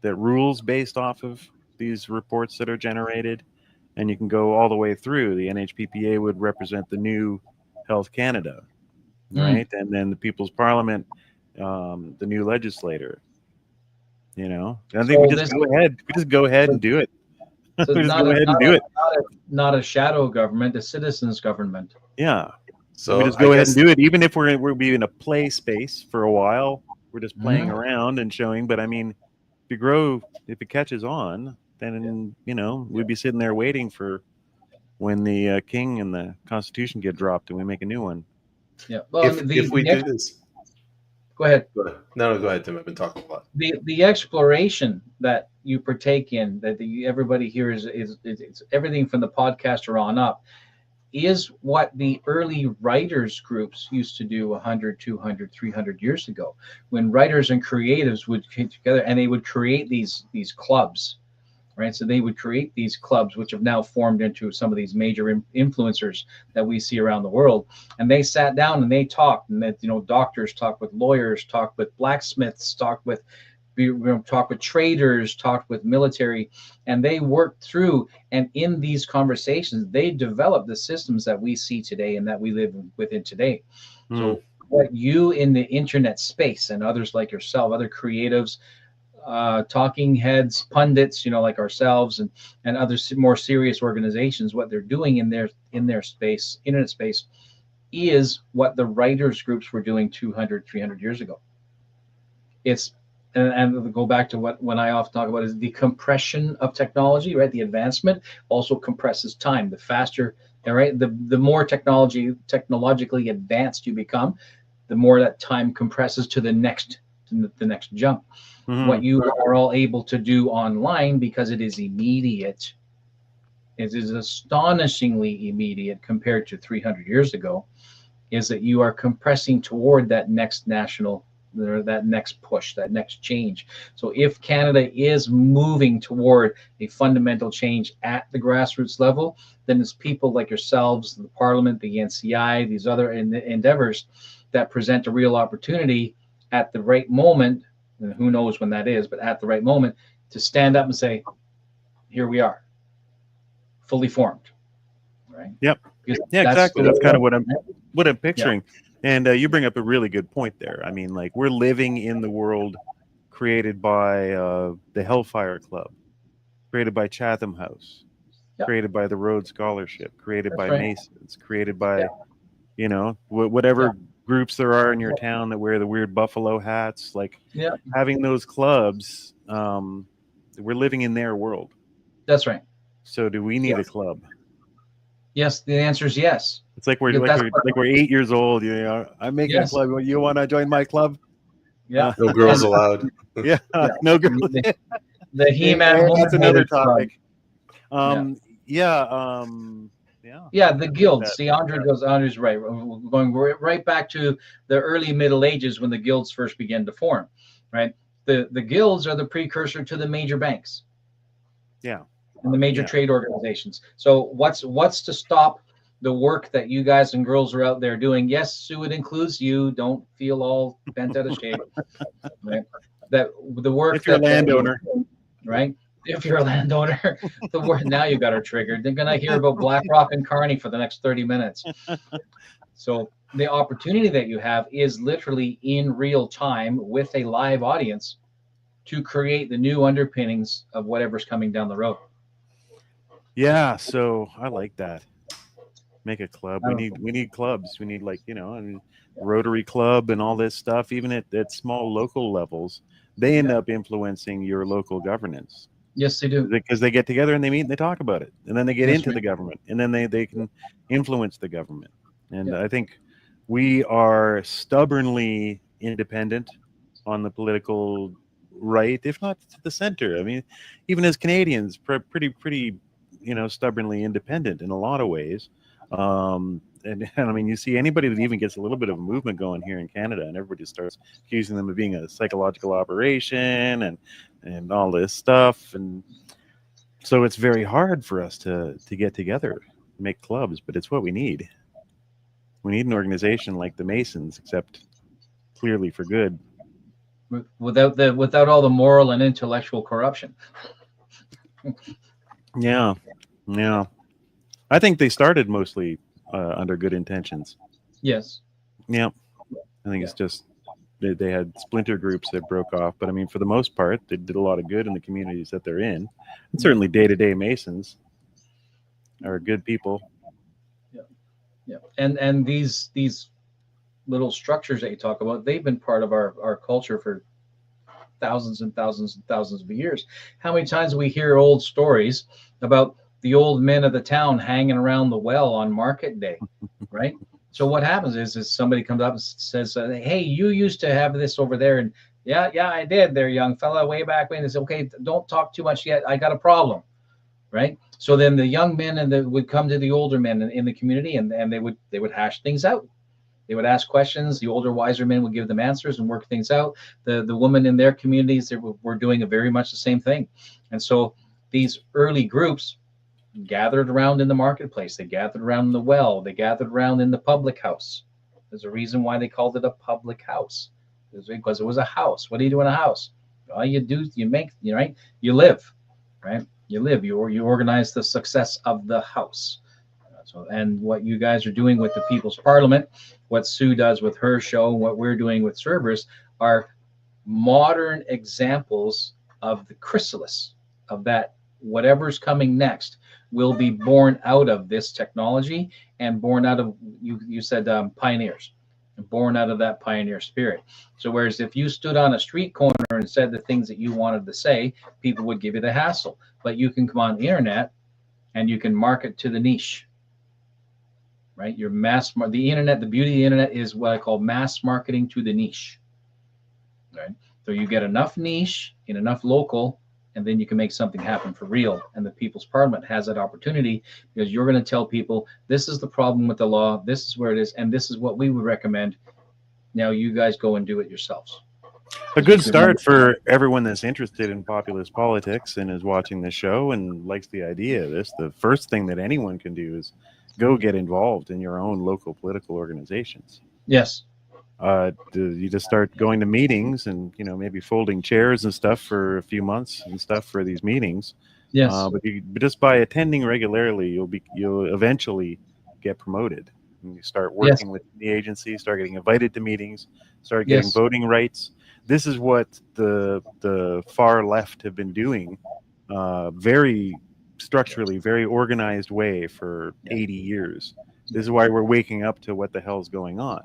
that rules based off of these reports that are generated. and you can go all the way through. The NHPPA would represent the new Health Canada, right? And then the People's Parliament, the new legislator. You know, I think we just go ahead. We just go ahead and do it. So we just go ahead and do it. Not a shadow government, a citizens' government. Yeah. So we just go ahead and do it, even if we're be in a play space for a while. We're just playing around and showing. But I mean, if it catches on, then we'd be sitting there waiting for when the king and the Constitution get dropped and we make a new one. Yeah. Well, if we do this. Go ahead. No, go ahead, Tim. I've been talking a lot. The exploration that you partake in, that everybody here is everything from the podcaster on up, is what the early writers groups used to do 100, 200, 300 years ago, when writers and creatives would get together and they would create these clubs, right? So they would create these clubs, which have now formed into some of these major influencers that we see around the world. And they sat down and they talked, and that, doctors talked with lawyers, talked with blacksmiths, talked with traders, talked with military, and they worked through. And in these conversations, they developed the systems that we see today and that we live within today. So what you in the internet space and others like yourself, other creatives, talking heads, pundits, like ourselves and other more serious organizations, what they're doing in their space, internet space, is what the writers groups were doing 200, 300 years ago. And go back to when I often talk about is the compression of technology, right? The advancement also compresses time. The faster, right? The more technologically advanced you become, the more that time compresses to the next jump. What you are all able to do online, because it is immediate, it is astonishingly immediate compared to 300 years ago, is that you are compressing toward that next that next push, that next change. So if Canada is moving toward a fundamental change at the grassroots level, then it's people like yourselves, the Parliament, the NCI, these other endeavors that present a real opportunity at the right moment, and who knows when that is, but at the right moment, to stand up and say, here we are, fully formed, right? Yep. Yeah, exactly. That's kind of what I'm picturing. Yeah. And you bring up a really good point there. I mean, like, we're living in the world created by the Hellfire Club, created by Chatham House, created by the Rhodes Scholarship, created by Masons, created by, whatever groups there are in your town that wear the weird buffalo hats. Like, having those clubs, we're living in their world. That's right. So do we need a club? Yes, the answer is yes. It's like we're 8 years old. I'm making a club. You want to join my club? Yeah. No girls allowed. No girls. The He-Man. That's another topic. The guilds. See, Andre's right. We're going right back to the early Middle Ages when the guilds first began to form, right? The guilds are the precursor to the major banks. Yeah. And the major trade organizations. So what's to stop the work that you guys and girls are out there doing? Yes, Sue, it includes you. Don't feel all bent out of shape. Right? That the work. If you're a landowner, right? If you're a landowner, the word now you got her triggered. They're gonna hear about BlackRock and Carney for the next 30 minutes. So the opportunity that you have is literally in real time with a live audience to create the new underpinnings of whatever's coming down the road. Yeah, so I like that. Make a club. We need clubs. We need Rotary Club and all this stuff. Even at small local levels, they end up influencing your local governance. Yes, they do. Because they get together and they meet and they talk about it, and then they get into the government, and then they can influence the government. And I think we are stubbornly independent on the political right, if not to the center. I mean, even as Canadians, pretty stubbornly independent in a lot of ways. And I mean, you see anybody that even gets a little bit of a movement going here in Canada, and everybody starts accusing them of being a psychological operation and all this stuff. And so it's very hard for us to get together, make clubs, but it's what we need. We need an organization like the Masons, except clearly for good. Without all the moral and intellectual corruption. Yeah. Yeah, I think they started mostly under good intentions. Yes. Yeah, I think it's just they had splinter groups that broke off, but I mean, for the most part, they did a lot of good in the communities that they're in. And certainly, day-to-day Masons are good people. Yeah. Yeah. And these little structures that you talk about, they've been part of our culture for thousands and thousands and thousands of years. How many times we hear old stories about the old men of the town hanging around the well on market day, right? So what happens is somebody comes up and says, "Hey, you used to have this over there," and yeah, I did, there, young fella, way back when. It's okay. Don't talk too much yet. I got a problem, right? So then the young men would come to the older men in the community, and they would hash things out. They would ask questions. The older, wiser men would give them answers and work things out. The women in their communities, they were doing very much the same thing. And so these early groups gathered around in the marketplace. They gathered around in the well. They gathered around in the public house. There's a reason why they called it a public house. It was because it was a house. What do you do in a house? All you do, you make, right? You live, right? You live. You organize the success of the house. So, and what you guys are doing with the People's Parliament, what Sue does with her show, what we're doing with Cerberus, are modern examples of the chrysalis of that. Whatever's coming next will be born out of this technology and born out of, you said pioneers, born out of that pioneer spirit. So whereas if you stood on a street corner and said the things that you wanted to say, people would give you the hassle. But you can come on the internet and you can market to the niche. Right, your the internet. The beauty of the internet is what I call mass marketing to the niche. Right, so you get enough niche in enough local, and then you can make something happen for real. And the People's Parliament has that opportunity because you're going to tell people this is the problem with the law, this is where it is, and this is what we would recommend. Now you guys go and do it yourselves. A good start for everyone that's interested in populist politics and is watching this show and likes the idea of this. The first thing that anyone can do is go get involved in your own local political organizations. Yes. You just start going to meetings and, maybe folding chairs and stuff for a few months and stuff for these meetings. Yes. But just by attending regularly, you'll eventually get promoted. And you start working with the agency, start getting invited to meetings, start getting voting rights. This is what the far left have been doing, very structurally, very organized way for 80 years. This is why we're waking up to what the hell's going on,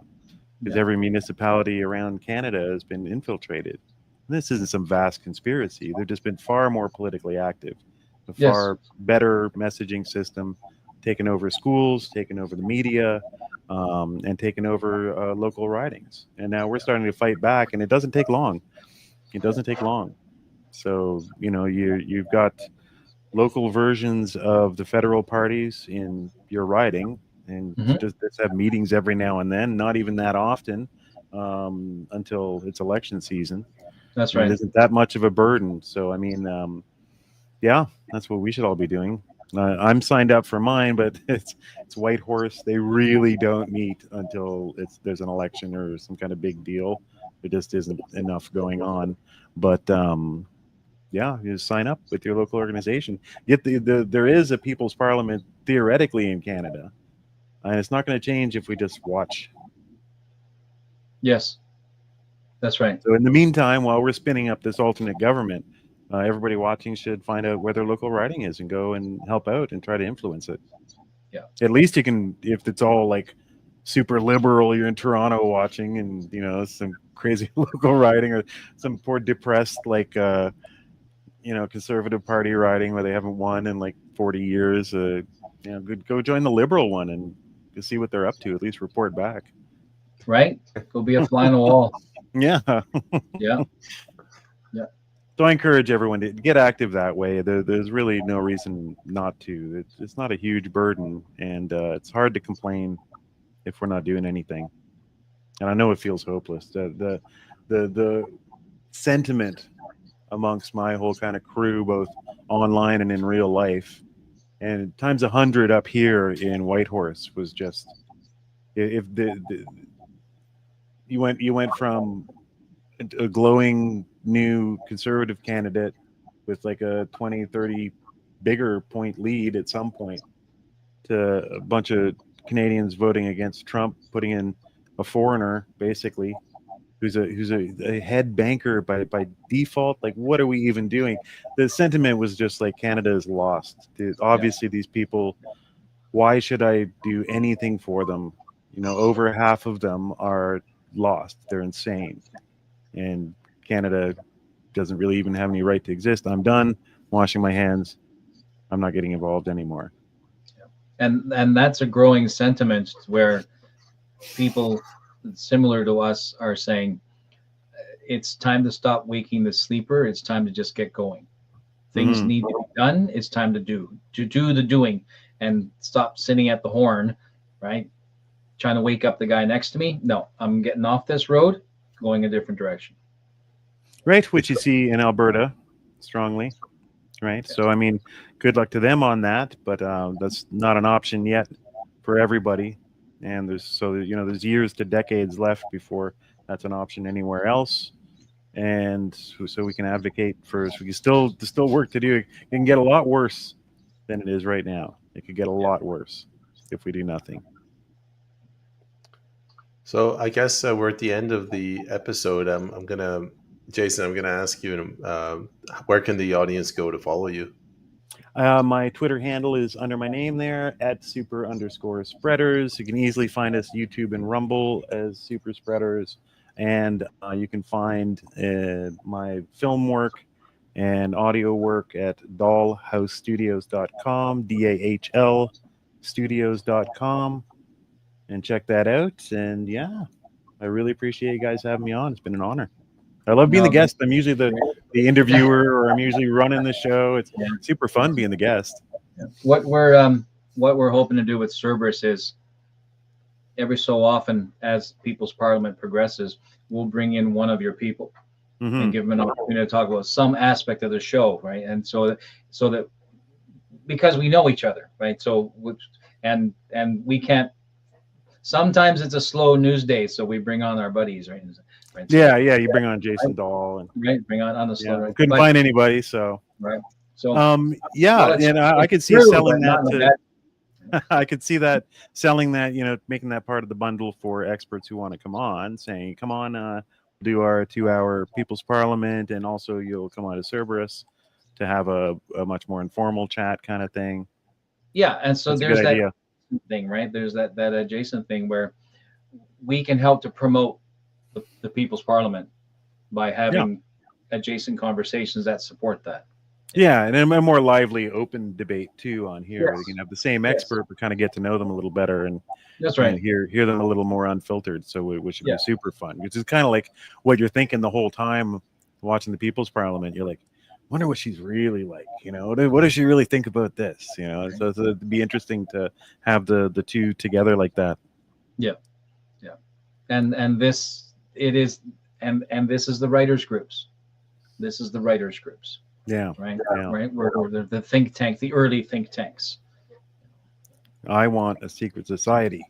because every municipality around Canada has been infiltrated. And this isn't some vast conspiracy. They've just been far more politically active, a far better messaging system, taken over schools, taken over the media, and taken over local ridings. And now we're starting to fight back, and it doesn't take long. It doesn't take long. So, you've got local versions of the federal parties in your riding, and just have meetings every now and then, not even that often, until it's election season. That's right. It isn't that much of a burden. So, I mean, that's what we should all be doing. I'm signed up for mine, but it's Whitehorse. They really don't meet until there's an election or some kind of big deal. There just isn't enough going on. But you sign up with your local organization. Yet there is a People's Parliament theoretically in Canada, and it's not going to change if we just watch. Yes, that's right. So in the meantime, while we're spinning up this alternate government, everybody watching should find out where their local riding is and go and help out and try to influence it. Yeah. At least you can, if it's all like super liberal, you're in Toronto watching, and some crazy local riding, or some poor depressed Conservative Party riding where they haven't won in like 40 years. Go join the Liberal one and see what they're up to. At least report back. Right? Go be a fly on the wall. Yeah. Yeah. So I encourage everyone to get active that way. There's really no reason not to. It's not a huge burden, and it's hard to complain if we're not doing anything. And I know it feels hopeless. The sentiment amongst my whole kind of crew, both online and in real life, and times 100 up here in Whitehorse, was just, if you went from a glowing new Conservative candidate with like a 20-30 bigger point lead at some point to a bunch of Canadians voting against Trump, putting in a foreigner basically who's a head banker by default. Like, what are we even doing? The sentiment was just like, Canada is lost. Obviously, these people, why should I do anything for them? You know, over half of them are lost. They're insane. And Canada doesn't really even have any right to exist. I'm done washing my hands. I'm not getting involved anymore. And that's a growing sentiment where people similar to us are saying it's time to stop waking the sleeper. It's time to just get going. Things need to be done. It's time to do the doing and stop sitting at the horn, right? Trying to wake up the guy next to me. No, I'm getting off this road, going a different direction. Right, which you see in Alberta strongly, right? Yeah. So, I mean, good luck to them on that, but that's not an option yet for everybody. And there's years to decades left before that's an option anywhere else. And so we can advocate for, so we can still work to do. It can get a lot worse than it is right now. It could get a lot worse if we do nothing. So I guess we're at the end of the episode. Jason, I'm gonna ask you, where can the audience go to follow you? My Twitter handle is under my name there, @super_spreaders. You can easily find us YouTube and Rumble as Super Spreaders. And you can find my film work and audio work at dahlhousestudios.com, DAHL studios.com, and check that out. And yeah, I really appreciate you guys having me on. It's been an honor. I love being the guest. I'm usually the interviewer, or I'm usually running the show. It's super fun being the guest. What we're hoping to do with Cerberus is, every so often, as People's Parliament progresses, we'll bring in one of your people and give them an opportunity to talk about some aspect of the show, right? And so that because we know each other, right? So and we can't. Sometimes it's a slow news day, so we bring on our buddies, right? So, yeah. You bring on Jason Dahl, and bring on the slow. Right? Couldn't find anybody, so right. So and I could see selling that to. I could see that selling that, making that part of the bundle for experts who want to come on, saying, come on, do our 2-hour People's Parliament, and also you'll come on to Cerberus to have a much more informal chat kind of thing. Yeah, and so there's that thing, right? There's that adjacent thing where we can help to promote the People's Parliament by having adjacent conversations that support that. Yeah, and a more lively, open debate too on here. We can have the same expert, but kind of get to know them a little better, and that's right. And hear them a little more unfiltered. So which should be super fun. Which is kind of like what you're thinking the whole time watching the People's Parliament. You're like, wonder what she's really like. What does she really think about this? So it'd be interesting to have the two together like that. Yeah. And this is the writers groups. This is the writers groups. Yeah. Right. We're the think tank, the early think tanks. I want a secret society.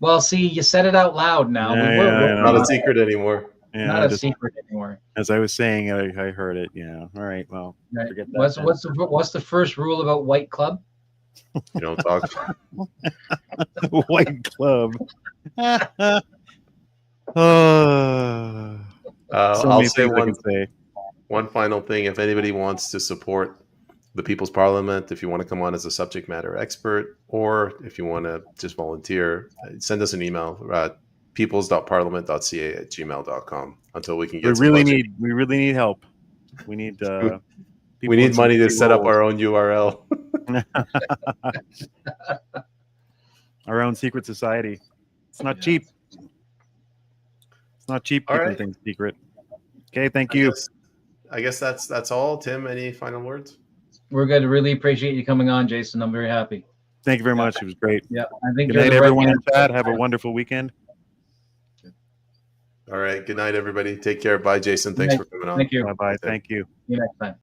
Well, see, you said it out loud now. We're not a secret anymore. Yeah, not a secret anymore. As I was saying, I heard it. Yeah. All right. Well, forget that. What's the first rule about White Club? You don't talk. White Club. I'll say one final thing. If anybody wants to support the People's Parliament, if you want to come on as a subject matter expert, or if you want to just volunteer, send us an email at peoples.parliament.ca@gmail.com until we can get we really need help. We need we need money to set up our own URL. Our own secret society. It's not cheap. It's not cheap keeping things secret. Okay, thank you. I guess that's all. Tim, any final words? We're good. Really appreciate you coming on, Jason. I'm very happy. Thank you very much. It was great. Yeah, I think. Good night, everyone in chat. Have a wonderful weekend. All right. Good night, everybody. Take care. Bye, Jason. Thanks for coming on. Thank you. Bye-bye. Thank you. See you next time.